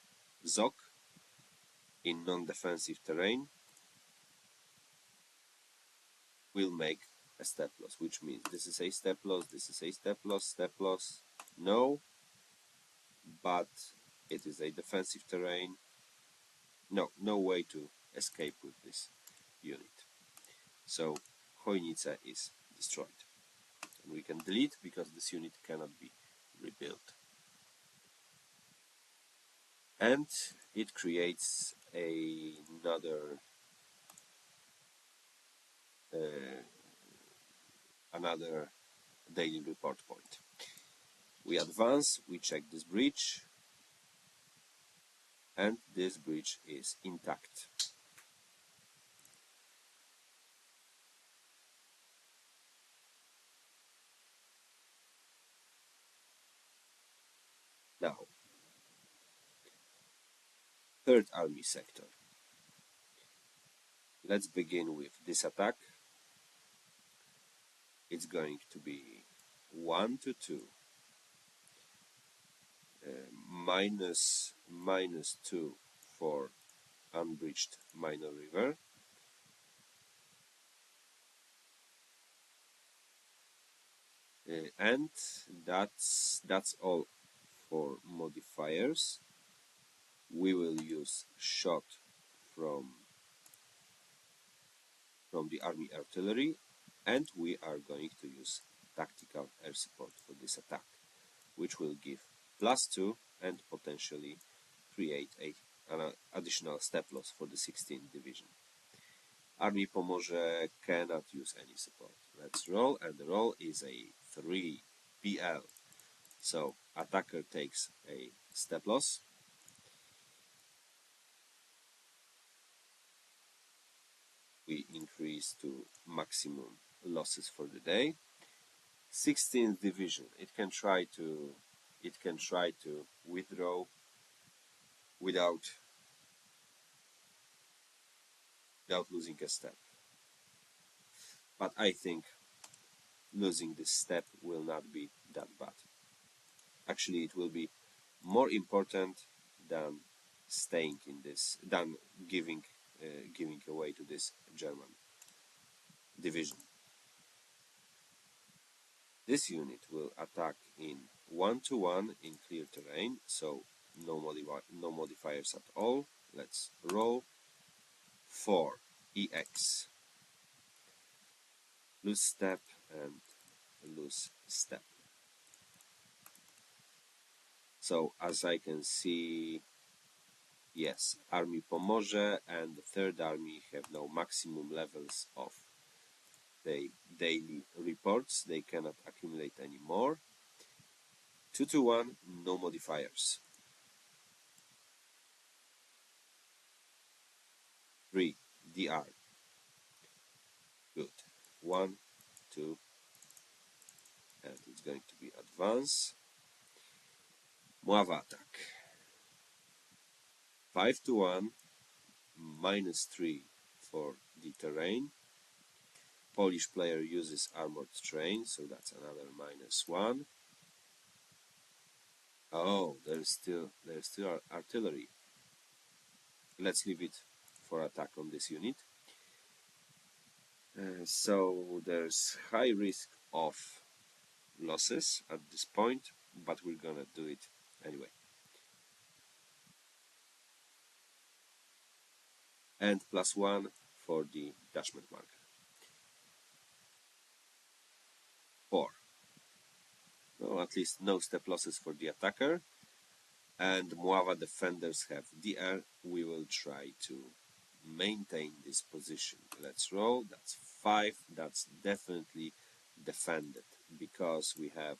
ZOC, in non-defensive terrain, will make a step loss, which means this is a step loss, this is a step loss, no, but it is a defensive terrain. No way to escape with this unit. So Chojnice is destroyed. And we can delete because this unit cannot be rebuilt. And it creates another daily report point. We advance, we check this bridge, and this bridge is intact. Now, 3rd Army sector. Let's begin with this attack. It's going to be 1-2, -2 for unbridged minor river, and that's all for modifiers. We will use shot from the army artillery, and we are going to use tactical air support for this attack, which will give +2 and potentially create a an additional step loss for the 16th division. Armii Pomorze cannot use any support. Let's roll, and the roll is a 3 PL. So attacker takes a step loss. We increase to maximum losses for the day. 16th division. It can try to withdraw without losing a step. But I think losing this step will not be that bad. Actually, it will be more important than staying in this, than giving away to this German division. This unit will attack in 1-1 in clear terrain, so no modifiers at all. Let's roll. 4 EX. Lose step and lose step. So as I can see, yes, Armii Pomorze and the Third Army have now maximum levels of the daily reports. They cannot accumulate anymore. 2-1, no modifiers. 3 DR. Good. 1, 2, and it's going to be advance. Mława attack. 5-1, -3 for the terrain. Polish player uses armored train, so that's another -1. Oh, there's still artillery. Let's leave it for attack on this unit. So there's high risk of losses at this point, but we're gonna do it anyway. And +1 for the detachment marker. 4. No, at least no step losses for the attacker. And Mława defenders have DR. We will try to maintain this position. Let's roll. That's 5. That's definitely defended because we have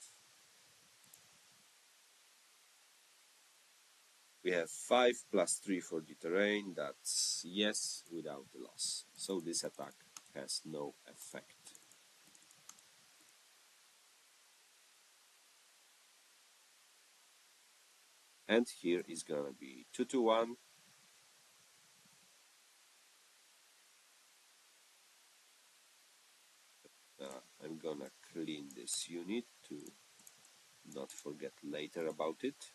5 +3 for the terrain. That's yes without the loss. So this attack has no effect. And here is gonna be 2-1. I'm gonna clean this unit to not forget later about it.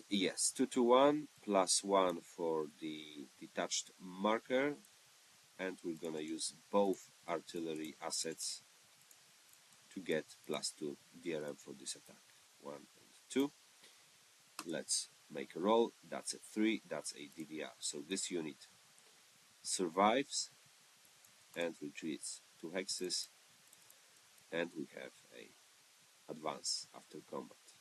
Yes, 2-1 +1 for the detached marker, and we're gonna use both artillery assets to get +2 DRM for this attack. 1 and 2. Let's make a roll. That's a 3. That's a DDR. So this unit survives and retreats 2 hexes, and we have a advance after combat.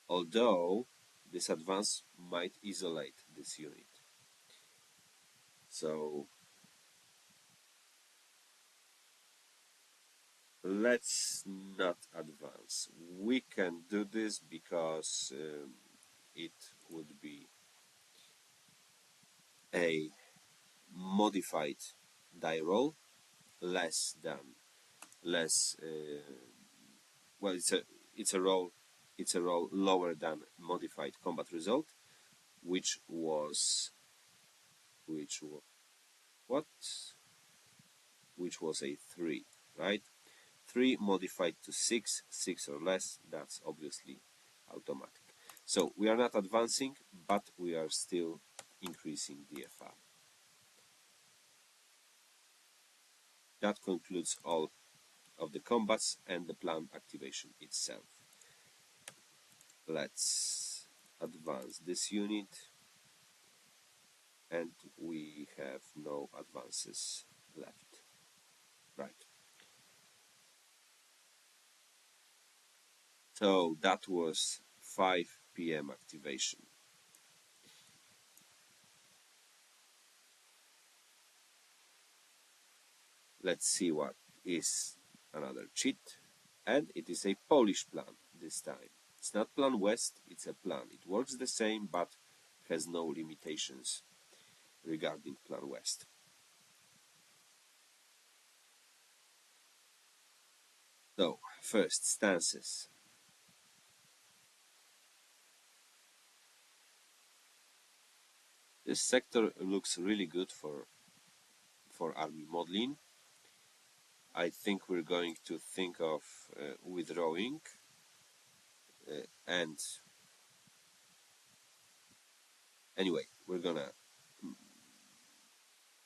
Although this advance might isolate this unit. So let's not advance. We can do this because it would be a modified die roll, well, it's a roll lower than modified combat result, which was a 3, right? 3 modified to 6, 6 or less, that's obviously automatic. So we are not advancing, but we are still increasing DFR. That concludes all of the combats and the plan activation itself. Let's advance this unit, and we have no advances left. Right. So that was 5 PM activation. Let's see what is another cheat. And it is a Polish plan this time. It's not Plan West, it's a plan. It works the same, but has no limitations regarding Plan West. So, first, stances. This sector looks really good for army modeling. I think we're going to think of withdrawing and anyway, we're gonna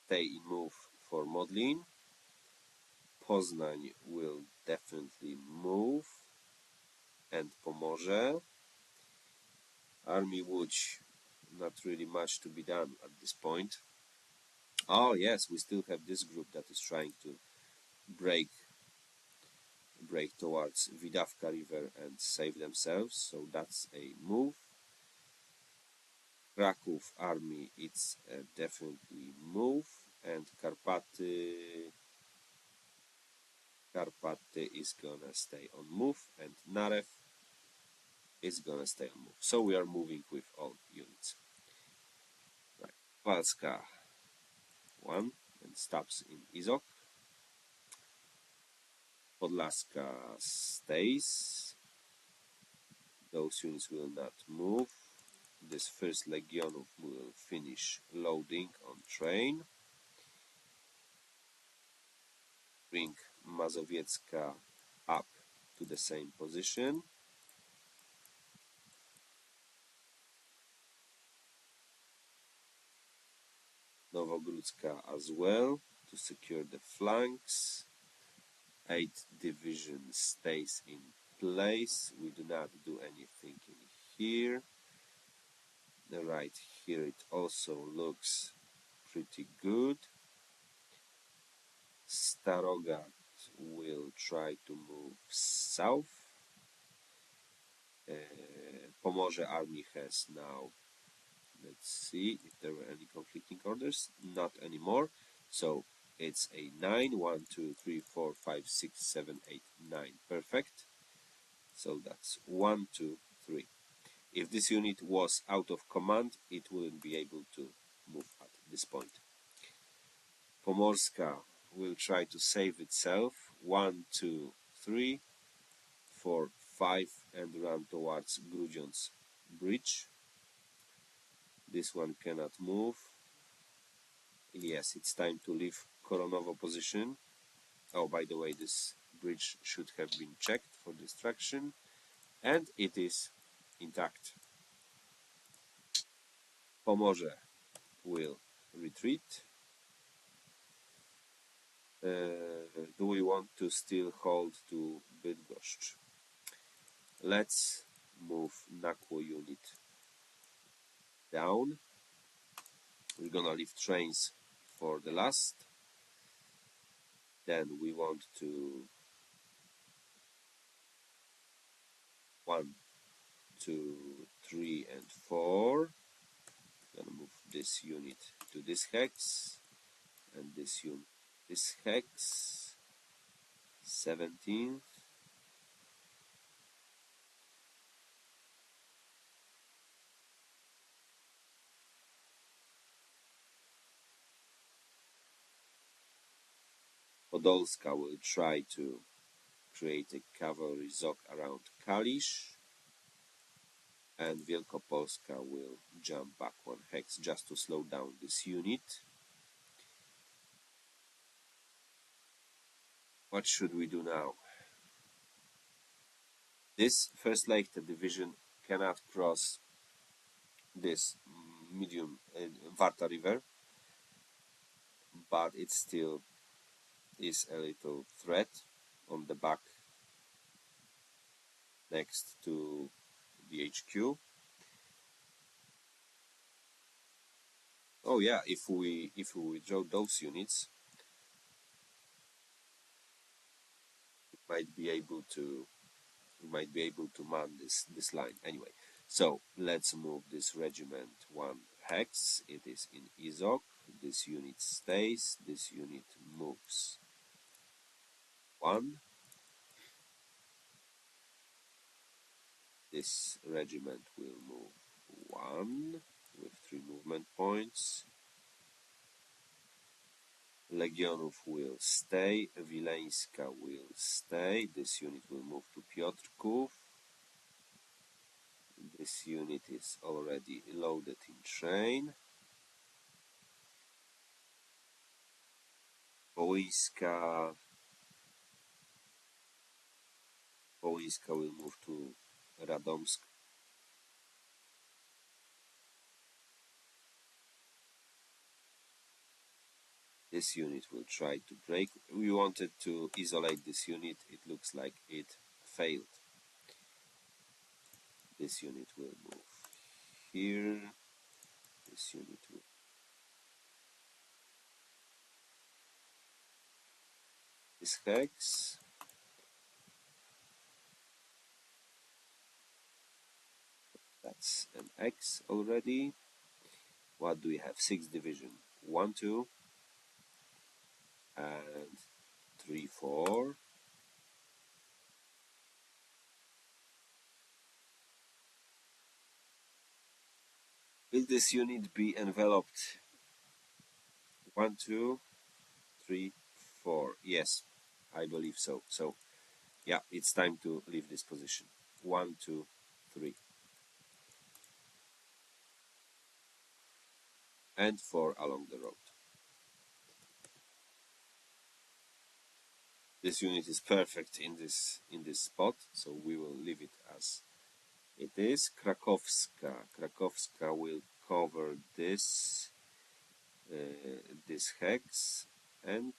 stay in move for modeling. Poznań will definitely move and Pomorze. Army Łódź, not really much to be done at this point. Oh yes, we still have this group that is trying to break towards Widawka River and save themselves, so that's a move. Kraków Army, it's a definitely move, and Karpaty is gonna stay on move, and Narew is gonna stay on move. So we are moving with all units. Right. Walska 1 and stops in Izok. Podlaska stays. Those units will not move. This first Legionów will finish loading on train. Bring Mazowiecka up to the same position. Nowogródzka as well to secure the flanks. 8th Division stays in place. We do not do anything in here. Right here it also looks pretty good. Starogard will try to move south. Pomorze Army has now, let's see if there were any conflicting orders, not anymore. So it's a 9, 1, 2, 3, 4, 5, 6, 7, 8, 9. Perfect. So that's 1, 2, 3. If this unit was out of command, it wouldn't be able to move at this point. Pomorska will try to save itself. 1, 2, 3, 4, 5, and run towards Grudziądz Bridge. This one cannot move. Yes, it's time to leave Koronowo position. Oh, by the way, this bridge should have been checked for destruction, and it is intact. Pomorze will retreat. Do we want to still hold to Bydgoszcz? Let's move Nakło unit down. We're gonna leave trains for the last. Then we want to 1, 2, 3, and 4. Gonna move this unit to this hex, and this unit this hex. 17th. Podolska will try to create a cavalry zog around Kalisz, and Wielkopolska will jump back 1 hex just to slow down this unit. What should we do now? This 1st Leichte division cannot cross this medium Warta River, but it still is a little threat on the back next to the HQ. Oh yeah, if we withdraw those units, we might be able to man this line anyway. So let's move this regiment 1 hex. It is in Izok. This unit stays. This unit moves 1. This regiment will move 1 with 3 movement points. Legionów will stay. Wileńska will stay. This unit will move to Piotrków. This unit is already loaded in train. Połyska will move to Radomsk. This unit will try to break. We wanted to isolate this unit. It looks like it failed. This unit will move here. This unit will. This hex. That's an X already. What do we have? 6th division. 1, 2, and 3, 4. Will this unit be enveloped? 1, 2, 3, 4. Yes, I believe so. So, yeah, it's time to leave this position. 1, 2, 3. And 4 along the road. This unit is perfect in this spot, so we will leave it as it is. Krakowska will cover this this hex, and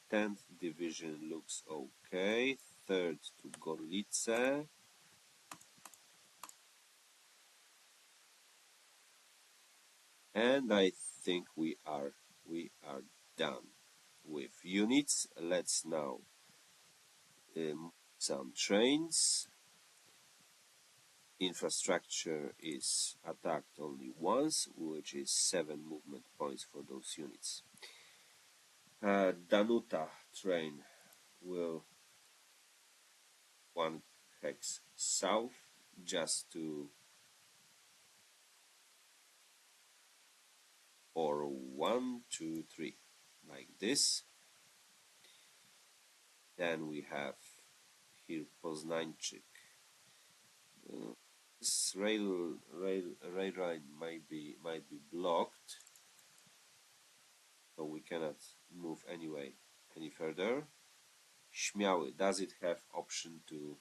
10th division looks okay. 3rd to Gorlice. And I think we are done with units. Let's now some trains. Infrastructure is attacked only once, which is 7 movement points for those units. Danuta train will 1 hex south, just to, or 1, 2, 3, like this. Then we have here Poznańczyk. This rail line might be blocked, so we cannot move any further. Śmiały, does it have option to?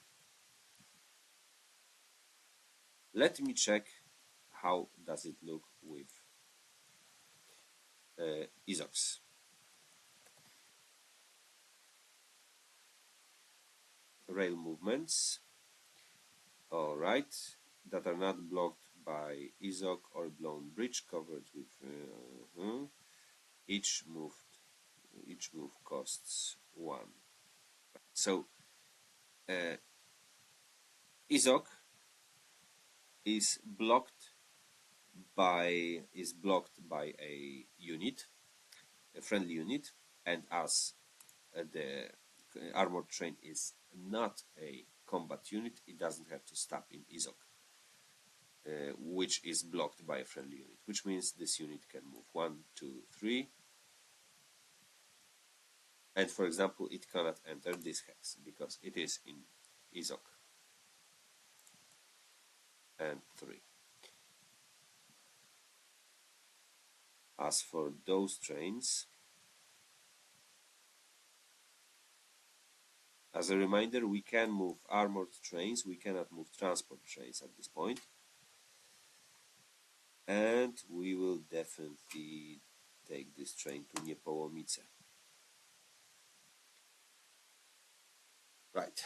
Let me check how does it look with Izox. Rail movements, all right, that are not blocked by Izok or blown bridge covered with each move costs 1. So Izok is blocked by a unit, a friendly unit, and as the armored train is not a combat unit, it doesn't have to stop in Izok, which is blocked by a friendly unit, which means this unit can move 1, 2, 3, and for example it cannot enter this hex because it is in Izok, and 3. As for those trains, as a reminder, we can move armored trains, we cannot move transport trains at this point. And we will definitely take this train to Niepołomice. Right.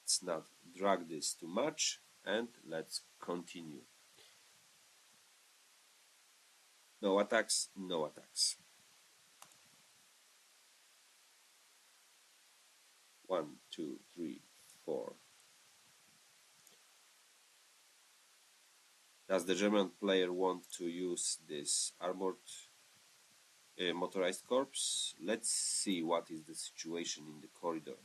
Let's not drag this too much, and let's continue. No attacks, no attacks. 1, 2, 3, 4. Does the German player want to use this armored motorized corps? Let's see what is the situation in the corridor.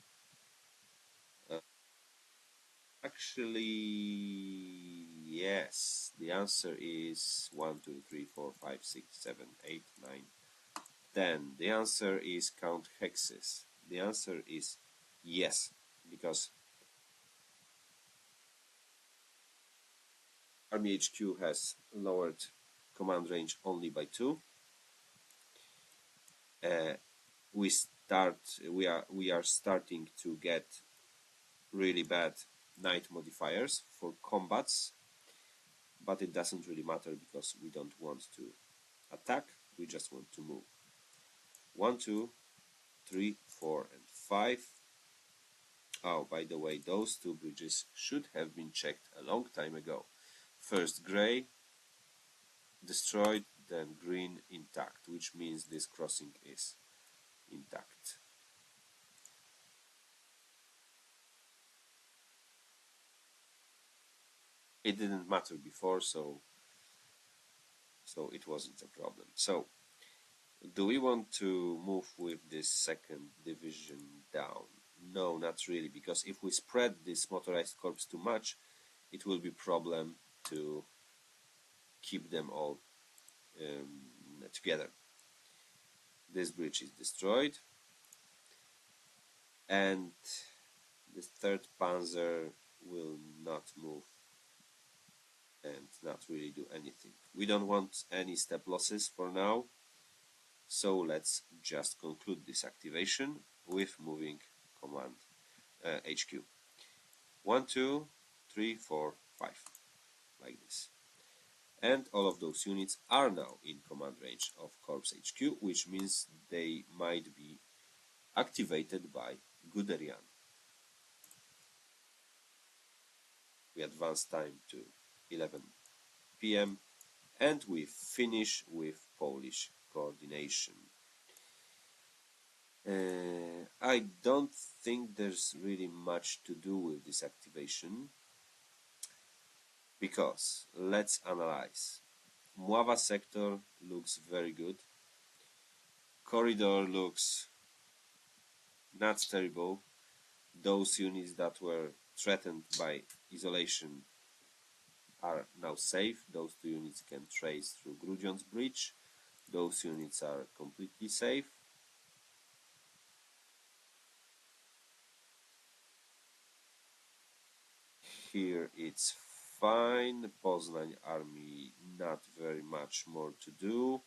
Actually, yes. The answer is 1, 2, 3, 4, 5, 6, 7, 8, 9, 10. The answer is count hexes. The answer is yes, because Army HQ has lowered command range only by 2. We are starting to get really bad night modifiers for combats, but it doesn't really matter because we don't want to attack, we just want to move. 1, 2, 3, 4, and 5. Oh, by the way, those two bridges should have been checked a long time ago. First gray destroyed, then green intact, which means this crossing is intact. It didn't matter before, so it wasn't a problem. So, do we want to move with this second division down? No, not really, because if we spread this motorized corps too much, it will be problem to keep them all together. This bridge is destroyed, and the third panzer will not move and not really do anything. We don't want any step losses for now, so let's just conclude this activation with moving command HQ. 1, 2, 3, 4, 5, like this. And all of those units are now in command range of Corps HQ, which means they might be activated by Guderian. We advance time to 11 p.m. and we finish with Polish coordination. I don't think there's really much to do with this activation, because let's analyze. Mława sector looks very good. Corridor looks not terrible. Those units that were threatened by isolation are now safe. Those two units can trace through Grudion's bridge. Those units are completely safe. Here it's fine. Poznań army, not very much more to do.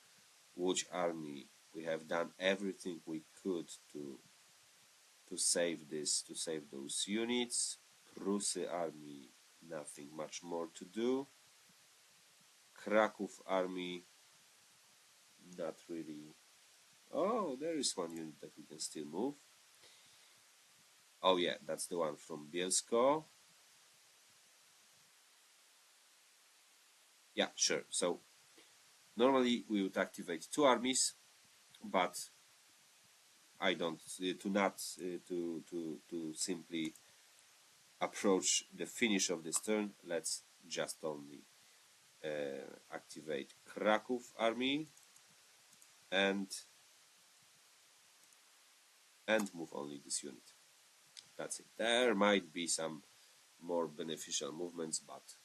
Łódź army, we have done everything we could to save this, to save those units. Prusy army, nothing much more to do. Kraków army, not really. Oh, there is one unit that we can still move. Oh yeah, that's the one from Bielsko. Yeah, sure. So normally we would activate 2 armies, but I don't to simply approach the finish of this turn. Let's just only activate Kraków army and move only this unit. That's it. There might be some more beneficial movements, but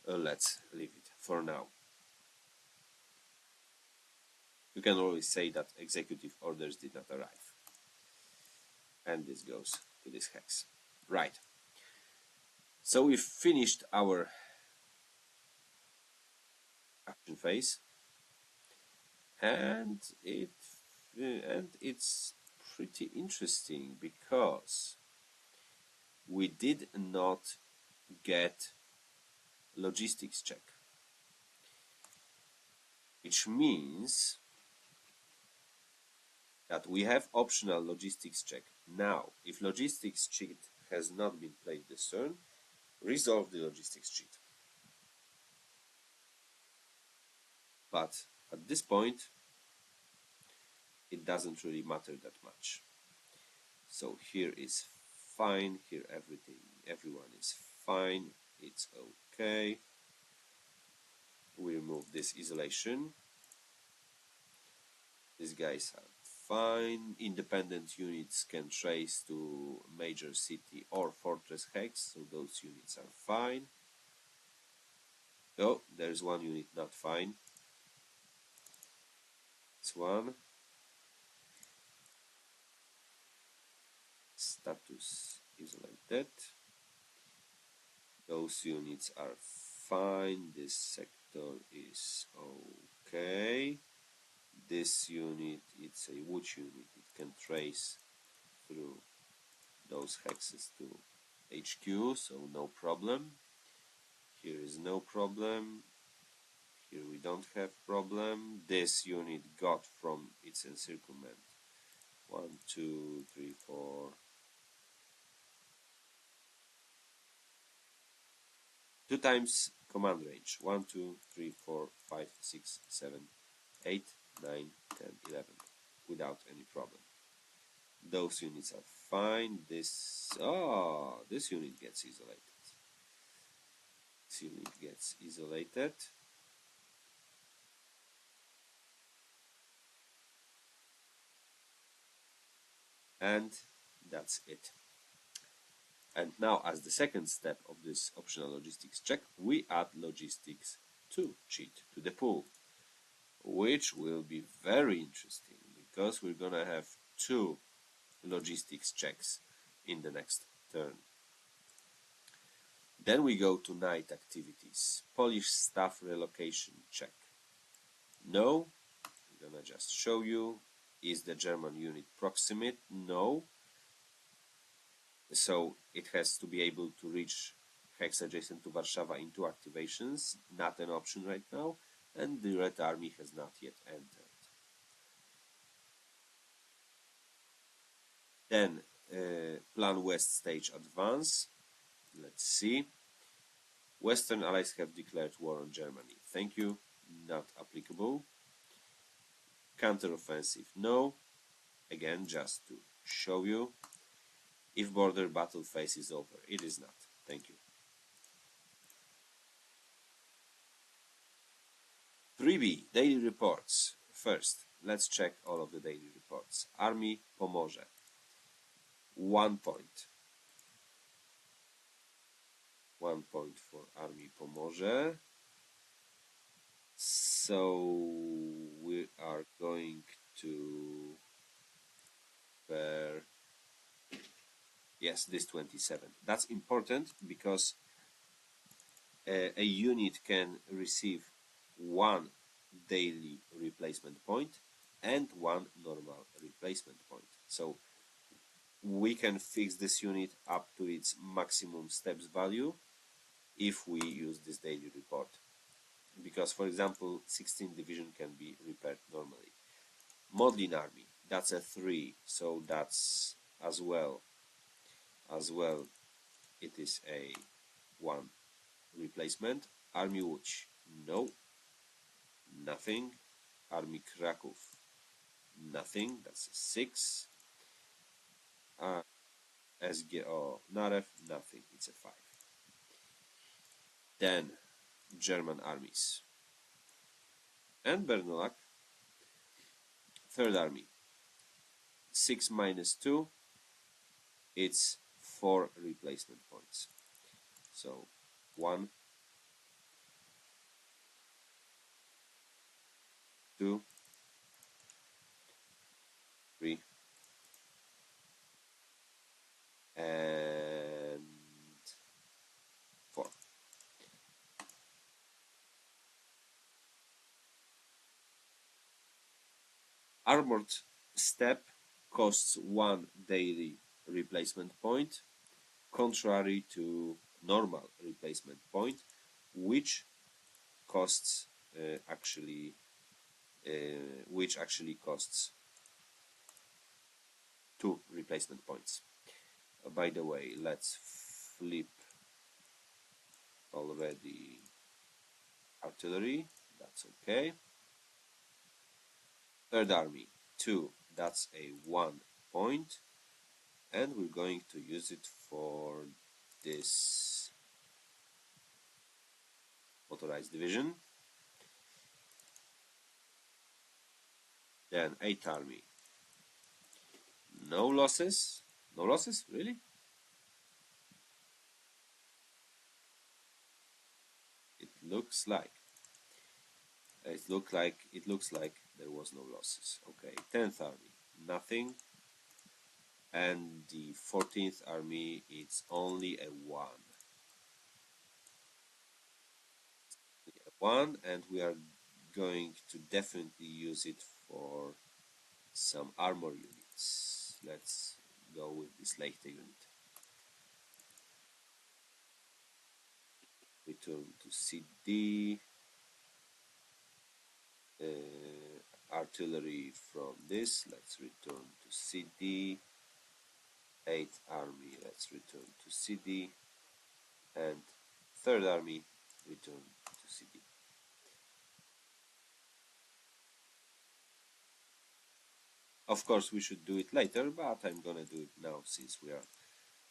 let's leave it for now. You can always say that executive orders did not arrive. And this goes to this hex. Right. So we've finished our action phase, and it's pretty interesting because we did not get logistics check, which means that we have optional logistics check. Now, if logistics cheat has not been played this turn, resolve the logistics cheat. But at this point, it doesn't really matter that much. So here is fine, here everyone is fine, it's okay. remove this isolation. These guys are fine. Independent units can trace to major city or fortress hex, so those units are fine. Oh, there's one unit not fine. It's one. Status isolated. Those units are fine. This sector is okay. This unit, it's a wood unit. It can trace through those hexes to HQ, so no problem. Here is no problem. Here we don't have problem. This unit got from its encirclement 1, 2, 3, 4. 2 times command range. 1, 2, 3, 4, 5, 6, 7, 8, 9, 10, 11 without any problem. Those units are fine. This unit gets isolated. This unit gets isolated. And that's it. And now, as the second step of this optional logistics check, we add logistics 2 cheat to the pool, which will be very interesting because we're gonna have 2 logistics checks in the next turn. Then we go to night activities. Polish staff relocation check. No, I'm gonna just show you. Is the German unit proximate? No. So it has to be able to reach hex adjacent to Warszawa in 2 activations, not an option right now, and the Red Army has not yet entered. Then Plan West stage advance. Let's see. Western allies have declared war on Germany. Thank you. Not applicable. Counteroffensive, no. Again, just to show you. If border battle phase is over, it is not. Thank you. 3B, daily reports. First, let's check all of the daily reports. Army Pomorze. 1 point. 1 point for Army Pomorze. So we are going to pair, yes, this 27. That's important because a unit can receive 1 daily replacement point and 1 normal replacement point. So we can fix this unit up to its maximum steps value if we use this daily report. Because, for example, 16th division can be repaired normally. Modlin army, that's a 3, so that's as well it is a 1 replacement. Army Łódź, no, nothing. Army Kraków, nothing, that's a 6. SGO Narew, nothing, it's a 5. Then German armies and Bernolak. 3rd army, 6 minus 2, it's 4 replacement points. So 1, 2, 3, and 4. Armored step costs 1 daily replacement point, contrary to normal replacement point, which costs actually costs 2 replacement points. By the way, let's flip already artillery, that's okay. 3rd army, 2, that's a 1 point, and we're going to use it for this motorized division. Then 8th Army. No losses. No losses? Really? It looks like. It looks like there was no losses. Okay. 10th Army. Nothing. And the 14th Army, it's only a 1. A 1, and we are going to definitely use it for some armor units. Let's go with this Leichte unit. Return to CD. Artillery from this. Let's return to CD. 8th Army. Let's return to CD. And 3rd Army. Return to CD. Of course, we should do it later, but I'm gonna do it now since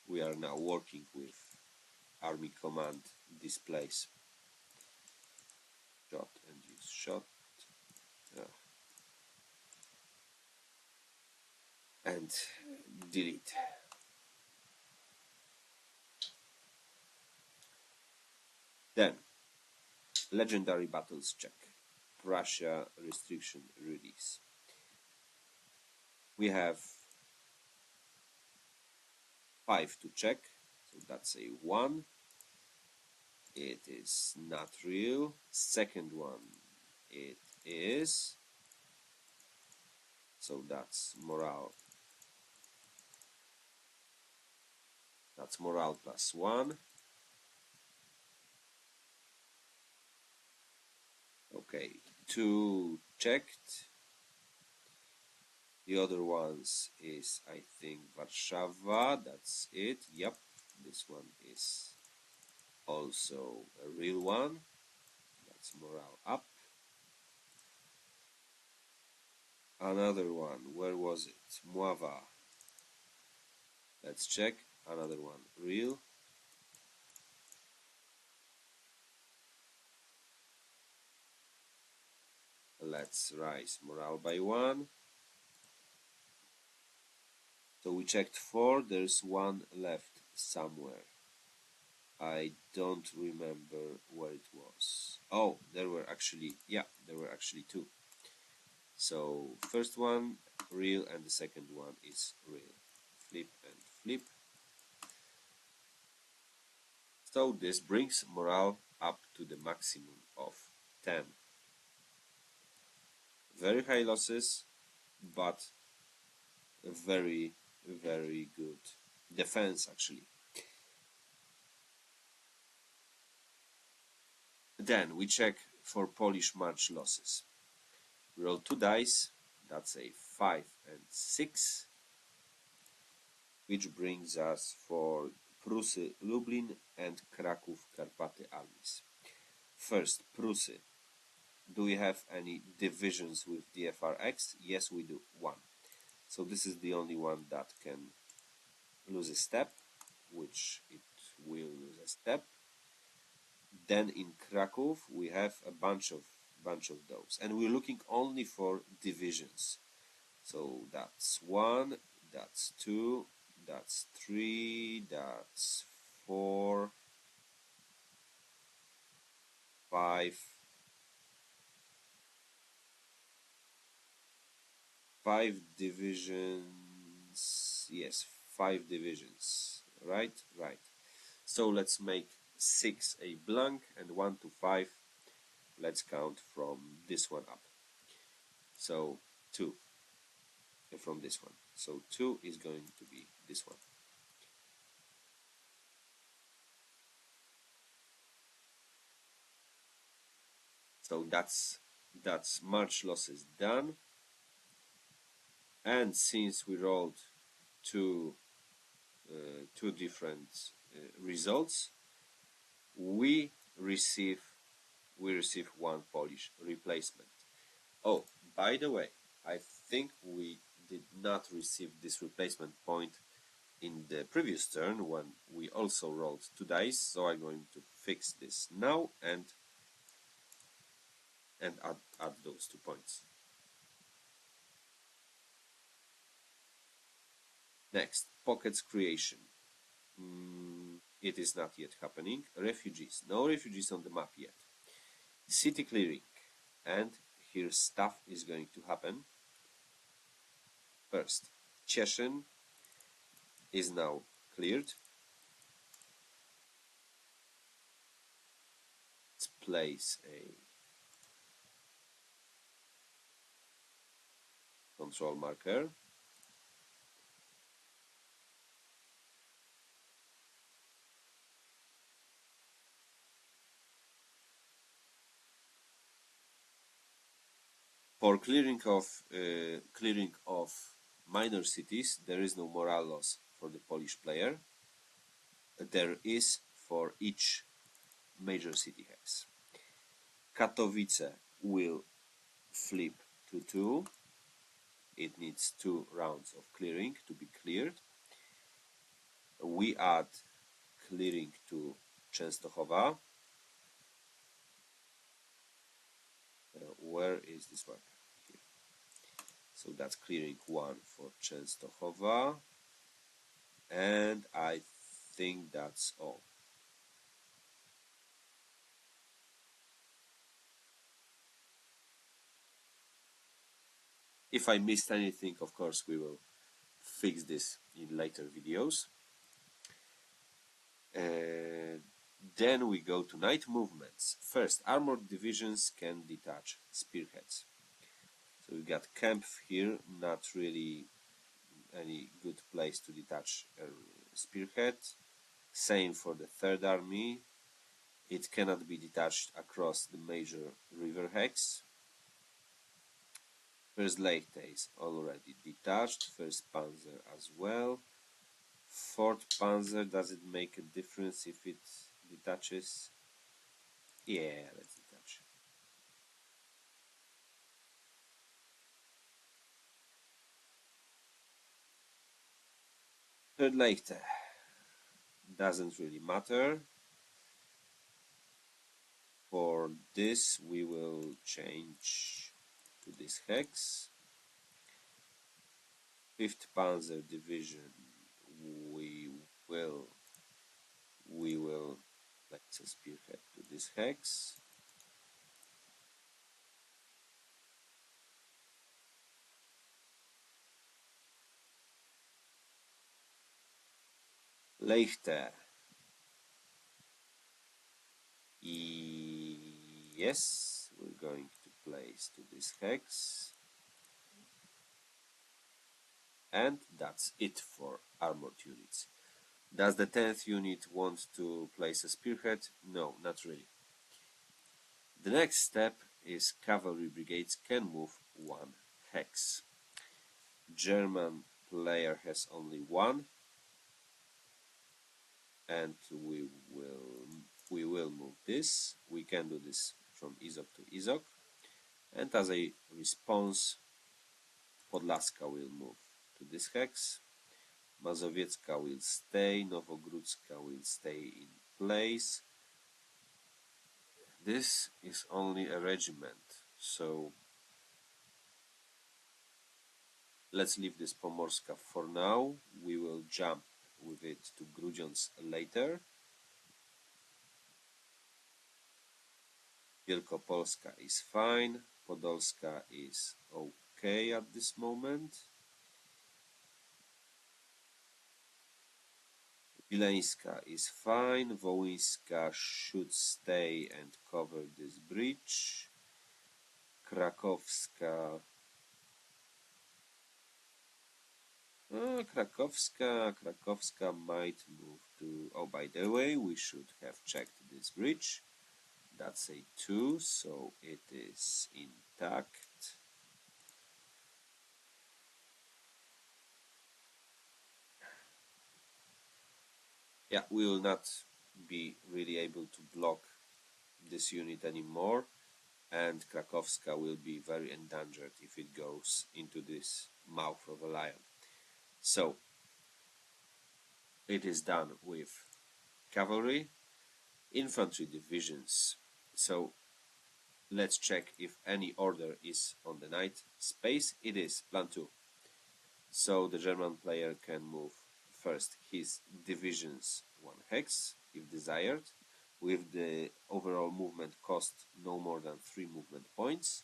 we are now working with Army Command displays. Shot and use shot. And delete. Then, legendary battles check. Prussia restriction release. We have 5 to check, so that's a 1. It is not real. Second one, it is. So that's morale. That's morale plus 1. Okay, 2 checked. The other ones is, I think, Warszawa. That's it. Yep, this one is also a real one. That's morale up. Another one, where was it? Mława. Let's check. Another one, real. Let's rise morale by 1. So we checked 4, there's 1 left somewhere. I don't remember where it was. Oh, there were actually 2. So first one real and the second one is real. Flip and flip. So this brings morale up to the maximum of 10. Very high losses, but a very, very good defense actually. Then we check for Polish March losses. Roll 2 dice, that's a 5 and 6, which brings us for Prusy Lublin and Kraków Karpaty armies. First, Prusy. Do we have any divisions with DFRX? Yes, we do. 1. So this is the only one that can lose a step, which it will lose a step. Then in Kraków we have a bunch of those, and we're looking only for divisions. So that's 1, that's 2, that's 3, that's 4, 5, 5 divisions. Yes, 5 divisions. Right. So let's make 6 a blank and 1 to 5. Let's count from this one up. So 2 from this one. So 2 is going to be this one. So that's March losses done. And since we rolled two different results, we receive 1 Polish replacement. Oh, by the way, I think we did not receive this replacement point in the previous turn when we also rolled 2 dice, so I'm going to fix this now and add those 2 points. Next, pockets creation. It is not yet happening. Refugees. No refugees on the map yet. City clearing. And here stuff is going to happen. First, Cieszyn is now cleared. Let's place a control marker. For clearing of minor cities, there is no morale loss for the Polish player. There is for each major city hex. Katowice will flip to 2. It needs 2 rounds of clearing to be cleared. We add clearing to Częstochowa. Where is this one? Here. So that's clearing 1 for Częstochowa. And I think that's all. If I missed anything, of course, we will fix this in later videos. Then we go to night movements. First, armored divisions can detach spearheads. So we got camp here, not really any good place to detach a spearhead. Same for the Third Army. It cannot be detached across the major river hex. First Lechte is already detached, First Panzer as well. Fourth Panzer, does it make a difference if it detaches? Yeah, let's detach. Third Lechte doesn't really matter. For this we will change to this hex. 5th Panzer Division we will place a spearhead to this hex. Lechte. Yes, we're going to place to this hex. And that's it for armored units. Does the 10th unit want to place a spearhead? No, not really. The next step is cavalry brigades can move 1 hex. German player has only 1, and we will move this. We can do this from Izok to Izok, and as a response, Podlaska will move to this hex. Mazowiecka will stay, Nowogródzka will stay in place. This is only a regiment, so let's leave this Pomorska for now. We will jump with it to Grudziądz later. Wielkopolska is fine, Podolska is okay at this moment. Wileńska is fine, Wołyńska should stay and cover this bridge. Krakowska Krakowska might move to... Oh, by the way, we should have checked this bridge. That's a 2, so it is intact. Yeah, we will not be really able to block this unit anymore, and Krakowska will be very endangered if it goes into this mouth of a lion. So it is done with cavalry. Infantry divisions. So let's check if any order is on the night space. It is plan 2. So the German player can move first his divisions 1 hex, if desired, with the overall movement cost no more than 3 movement points.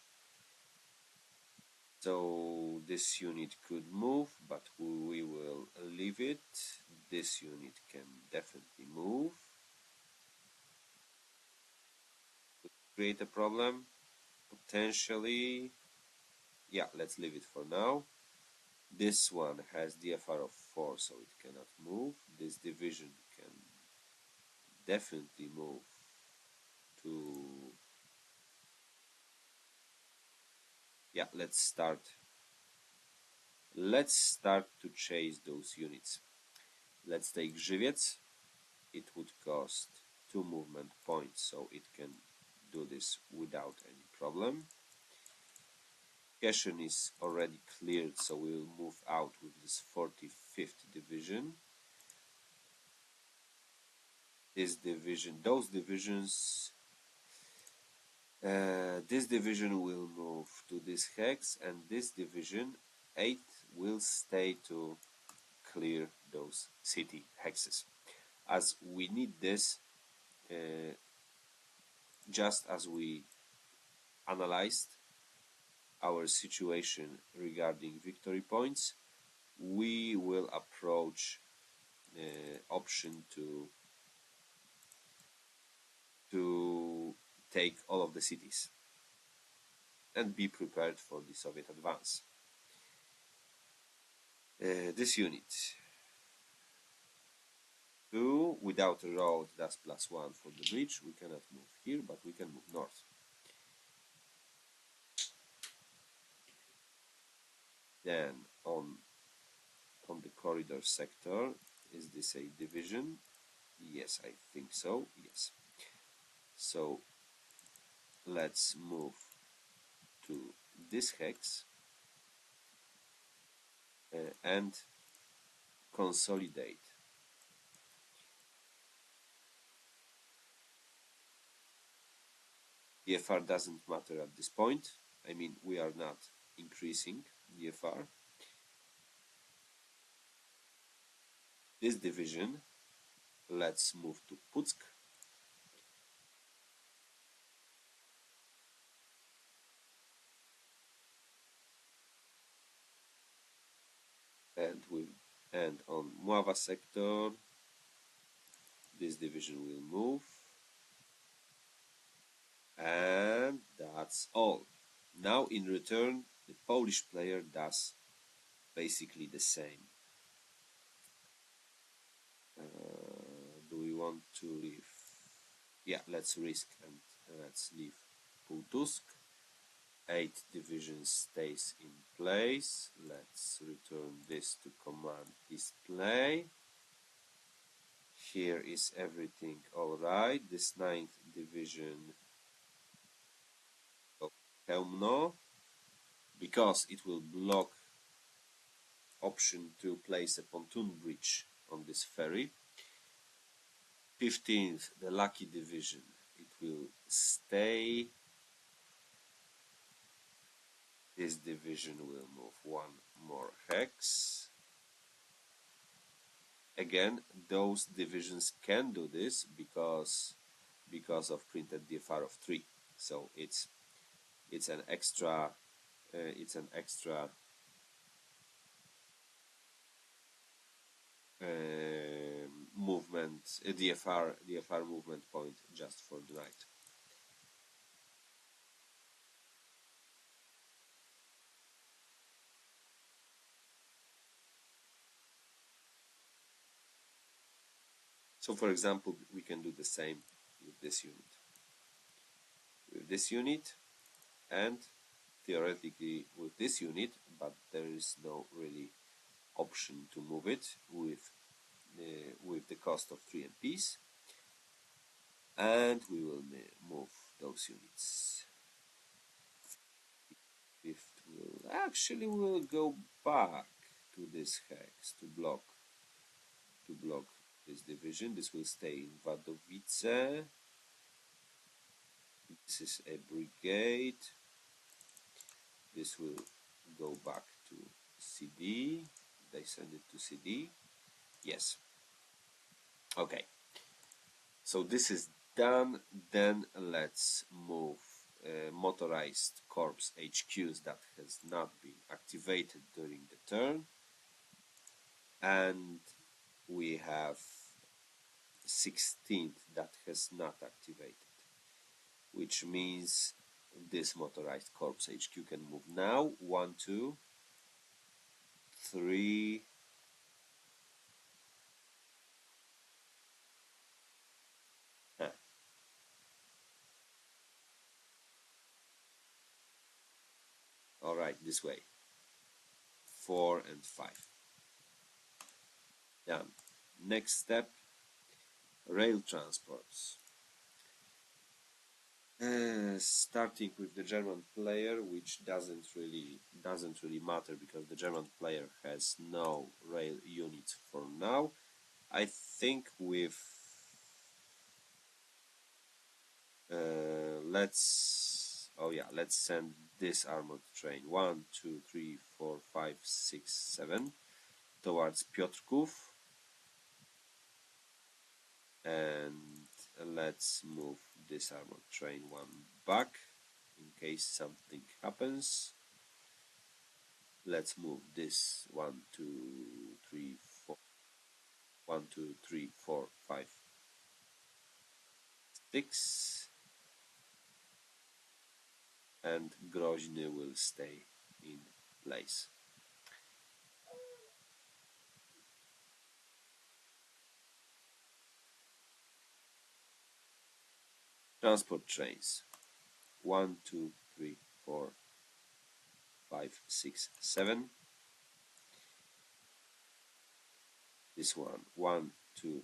So this unit could move, but we will leave it. This unit can definitely move. Create a problem, potentially. Yeah, let's leave it for now. This one has DFR of 4, so it cannot move. This division can definitely move to... Yeah, let's start to chase those units. Let's take Żywiec. It would cost 2 movement points, so it can do this without any problem. Keszyn is already cleared, so we will move out with this 45th division. This division, those divisions, this division will move to this hex, and this division 8 will stay to clear those city hexes, as we need this, just as we analyzed our situation regarding victory points. We will approach option to take all of the cities and be prepared for the Soviet advance. This unit 2 without a road does +1 for the bridge. We cannot move here, but we can move north. Then on the corridor sector, is this a division? Yes, I think so. Yes. So let's move to this hex and consolidate. DFR doesn't matter at this point. I mean, we are not increasing DFR. This division, let's move to Putsk. And on Mława sector, this division will move. And that's all. Now in return, the Polish player does basically the same. Do we want to leave? Yeah, let's risk and let's leave Pultusk. 8 divisions stays in place. Let's return this to command display. Here is everything alright. This 9th division of Chełmno, because it will block option to place a pontoon bridge on this ferry. 15th, the Lucky division, it will stay. This division will move 1 more hex. Again, those divisions can do this because of printed DFR of 3. So it's an extra movement, DFR movement point just for the knight. So for example, we can do the same with this unit. With this unit, and theoretically with this unit, but there is no really option to move it with the cost of 3 MPs. And we will move those units. Fifth will actually will go back to this hex to block this division. This will stay in Wadowice. This is a brigade. This will go back to CD. They send it to CD. Yes. Okay. So this is done. Then let's move motorized corps HQs that has not been activated during the turn. And we have 16th that has not activated, which means this motorized corps HQ can move now. 1, 2, 3. All right, this way. 4 and 5. Done. Next step, rail transports. Starting with the German player, which doesn't really matter because the German player has no rail units for now. I think with let's send this armored train 1, 2, 3, 4, 5, 6, 7 towards Piotrków, and let's move this armored train 1 back in case something happens. Let's move this 1, 2, 3, 4, 1, 2, 3, 4, 5, 6, and Grozny will stay in place. Transport trains 1, 2, 3, 4, 5, 6, 7. This one 1, 2,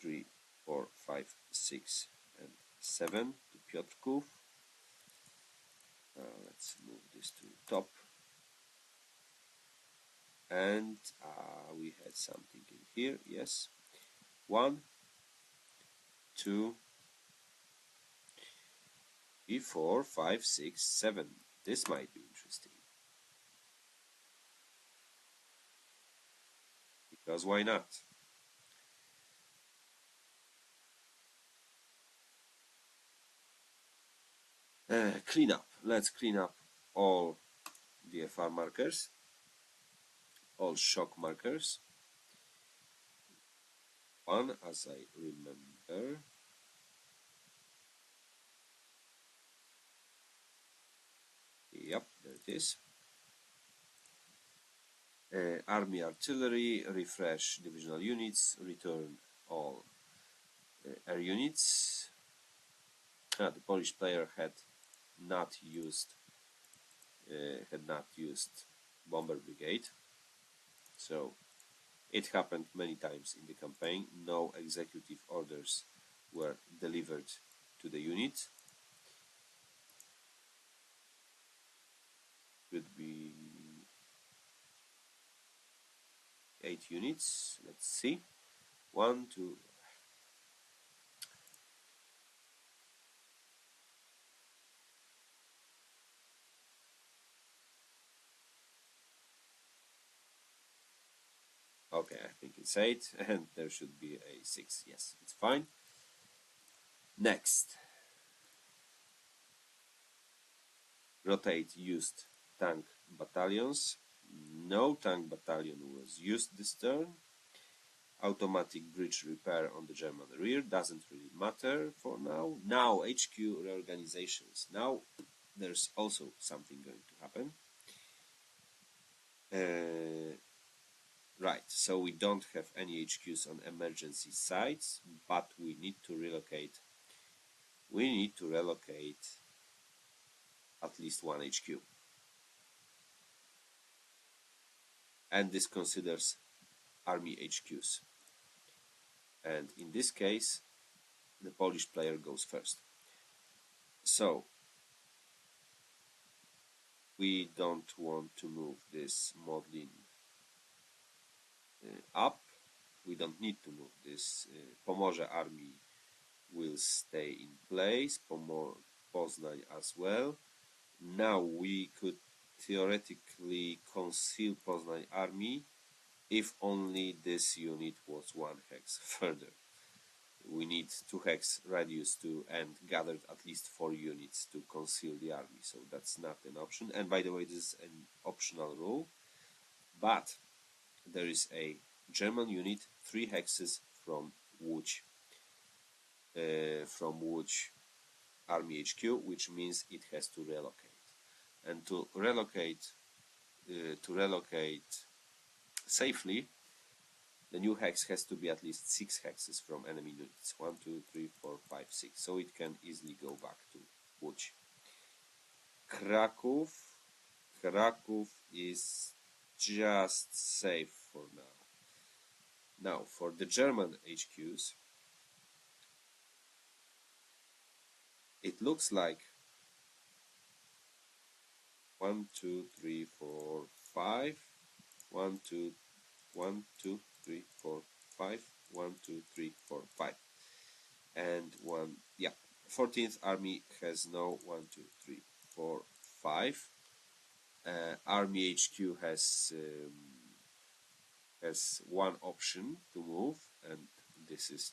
3, 4, 5, 6, and 7 to Piotrków. Let's move this to top. And we had something in here, yes. 1, 2, 3, 4, 5, 6, 7. This might be interesting. Because why not? Clean up. Let's clean up all DFR markers, all shock markers. One, as I remember. Yep, there it is. Army artillery, refresh divisional units, return all air units. The Polish player had not used bomber brigade, so it happened many times in the campaign. No executive orders were delivered to the unit. Could be 8 units. Let's see. 1, 2. Okay, I think it's 8, and there should be a 6. Yes, it's fine. Next, rotate used tank battalions. No tank battalion was used this turn. Automatic bridge repair on the German rear doesn't really matter for now. Now, HQ reorganizations. Now, there's also something going to happen. Right, so we don't have any HQs on emergency sites, but we need to relocate. We need to relocate at least one HQ. And this considers army HQs. And in this case, the Polish player goes first. So, we don't want to move this Modlin up. We don't need to move this. Pomorze army will stay in place. Poznań as well. Now we could theoretically conceal Poznań army if only this unit was 1 hex further. We need 2 hex radius to and gathered at least 4 units to conceal the army, so that's not an option. And by the way, this is an optional rule, but there is a German unit 3 hexes from Łódź army HQ, which means it has to relocate. And to relocate safely, the new hex has to be at least 6 hexes from enemy units. 1, 2, 3, 4, 5, 6. So it can easily go back to Łódź. Kraków is just safe for now. Now, for the German HQs, it looks like 1, 2, 3, 4, 5. 1, 2, 1, 2, 3, 4, 5. 1, 2, 3, 4, 5. And 1, yeah. 14th Army has no 1, 2, 3, 4, 5. Army HQ has one option to move, and this is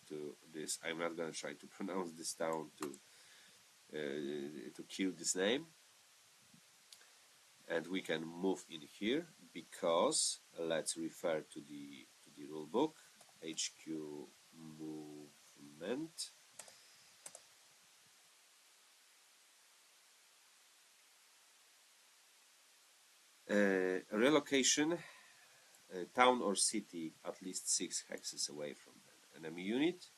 this. I'm not gonna try to pronounce this town to kill this name, and we can move in here because let's refer to the rule book. HQ movement. Relocation, town or city at least 6 hexes away from an enemy unit.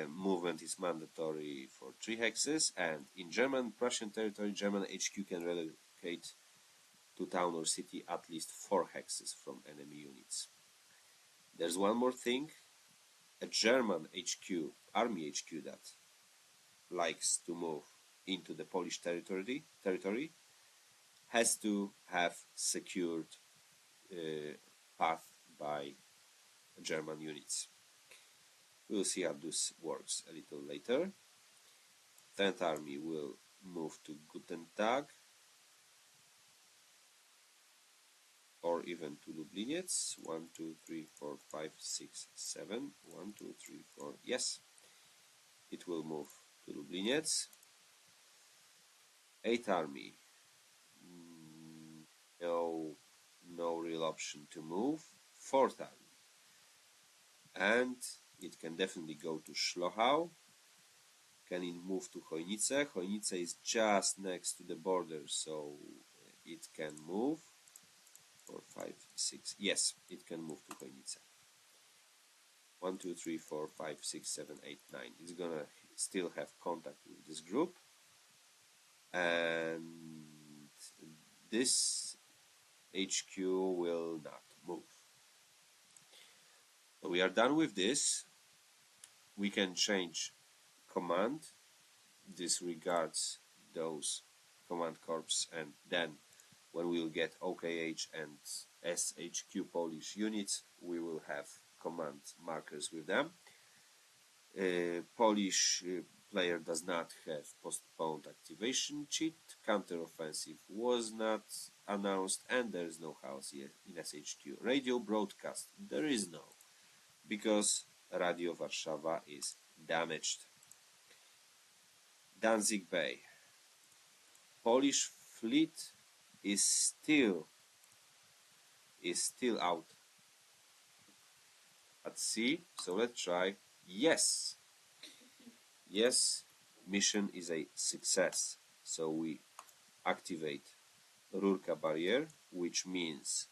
Movement is mandatory for 3 hexes, and in German Prussian territory, German HQ can relocate to town or city at least 4 hexes from enemy units. There's one more thing. A German HQ, army HQ that likes to move into the Polish territory has to have secured path by German units. We'll see how this works a little later. 10th Army will move to Gutentag or even to Lubliniec. 1, 2, 3, 4, 5, 6, 7. 1, 2, 3, 4. Yes, it will move to Lubliniec. 8th Army. No real option to move. 4th Army. And it can definitely go to Szlochau. Can it move to Chojnice? Chojnice is just next to the border, so it can move. 4, 5, 6. Yes, it can move to Chojnice. 1, 2, 3, 4, 5, 6, 7, 8, 9. It's gonna still have contact with this group. And this HQ will not move. So we are done with this. We can change command. This regards those command corps, and then when we will get OKH and SHQ Polish units, we will have command markers with them. Polish player does not have postponed activation cheat. Counteroffensive was not announced, and there is no house in SHQ. Radio broadcast, there is no, because Radio Warszawa is damaged. Danzig Bay. Polish fleet is still out at sea, so let's try. Yes, mission is a success. So we activate Rurka barrier, which means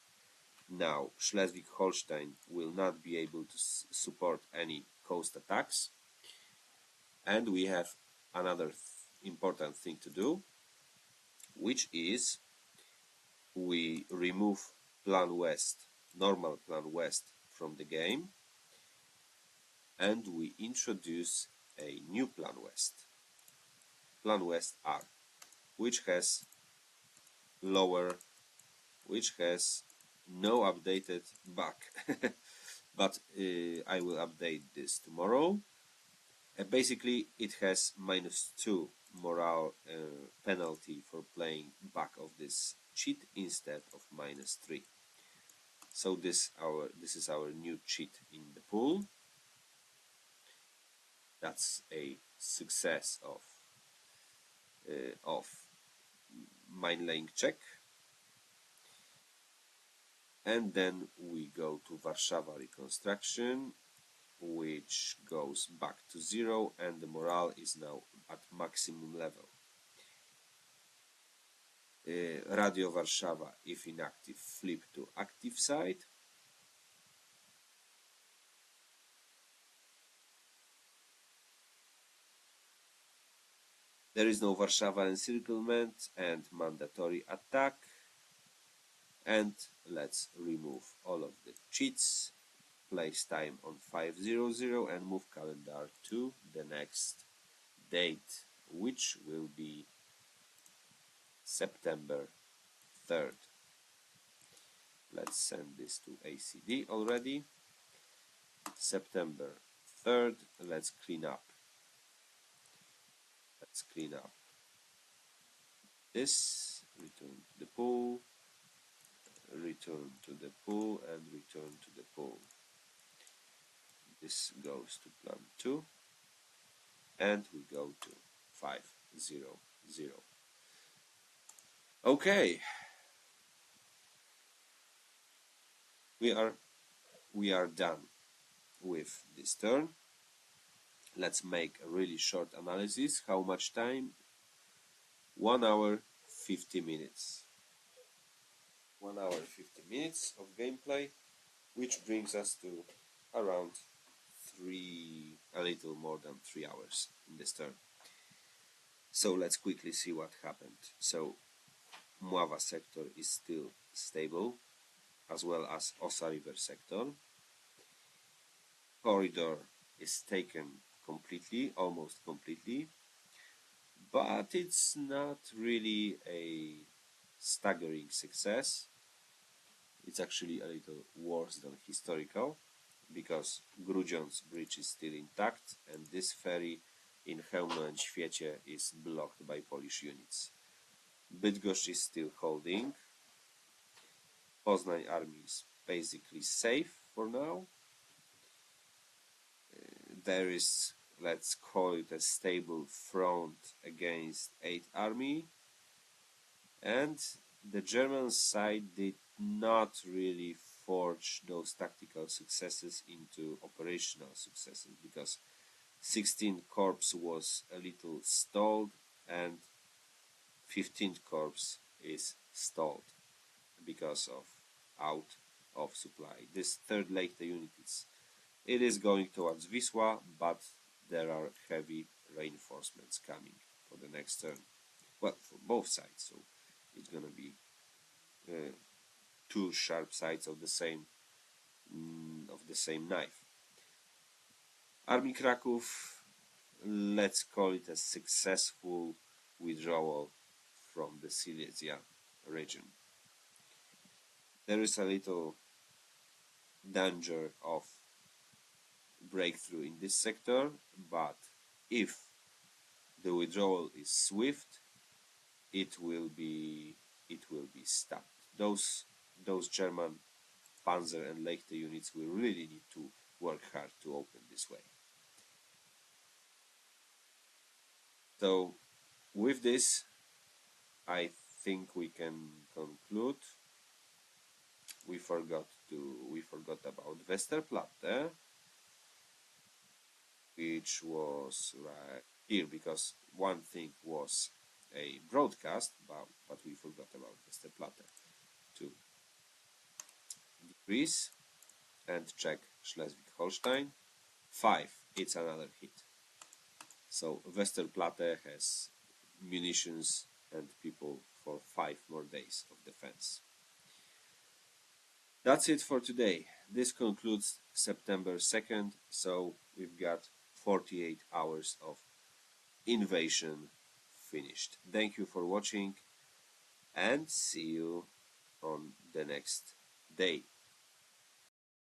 now Schleswig-Holstein will not be able to support any coast attacks. And we have another important thing to do, which is we remove Plan West, normal Plan West from the game, and we introduce a new Plan West R, which has no updated bug. But I will update this tomorrow. Basically, it has -2 morale penalty for playing back of this cheat instead of -3. So this is our new cheat in the pool. That's a success of mine laying check. And then we go to Warszawa reconstruction, which goes back to 0, and the morale is now at maximum level. Radio Warszawa, if inactive, flip to active side. There is no Warszawa encirclement and mandatory attack. And let's remove all of the cheats. Place time on 5:00 and move calendar to the next date, which will be September 3rd. Let's send this to ACD already. September 3rd, let's clean up. Let's clean up this, return to the pool, return to the pool, and return to the pool. This goes to plan 2, and we go to 5:00. Okay, we are done with this turn. Let's make a really short analysis. How much time? 1 hour 50 minutes. 1 hour 50 minutes of gameplay, which brings us to around a little more than 3 hours in this turn. So let's quickly see what happened. So Mława sector is still stable, as well as Osa River sector. Corridor is taken completely, almost completely, but it's not really a staggering success. It's actually a little worse than historical, because Grudziądz bridge is still intact, and this ferry in Chełmno and Świecie is blocked by Polish units. Bydgoszcz is still holding. Poznań army is basically safe for now. There is, let's call it, a stable front against 8th Army, and the German side did not really forge those tactical successes into operational successes, because 16th Corps was a little stalled and 15th Corps is stalled because of out of supply. This 3rd Leichte unit is going towards Wisła, but there are heavy reinforcements coming for the next turn. Well, for both sides, so it's gonna be two sharp sides of the same knife. Army Kraków, let's call it a successful withdrawal from the Silesia region. There is a little danger of breakthrough in this sector, but if the withdrawal is swift, it will be stopped. Those German Panzer and Leichte units will really need to work hard to open this way. So with this, I think we can conclude. We forgot about Westerplatte, which was right here, because one thing was a broadcast, but we forgot about Westerplatte. To decrease and check Schleswig-Holstein. 5, it's another hit. So Westerplatte has munitions and people for 5 more days of defense. That's it for today. This concludes September 2nd, so we've got 48 hours of invasion finished. Thank you for watching, and see you on the next day.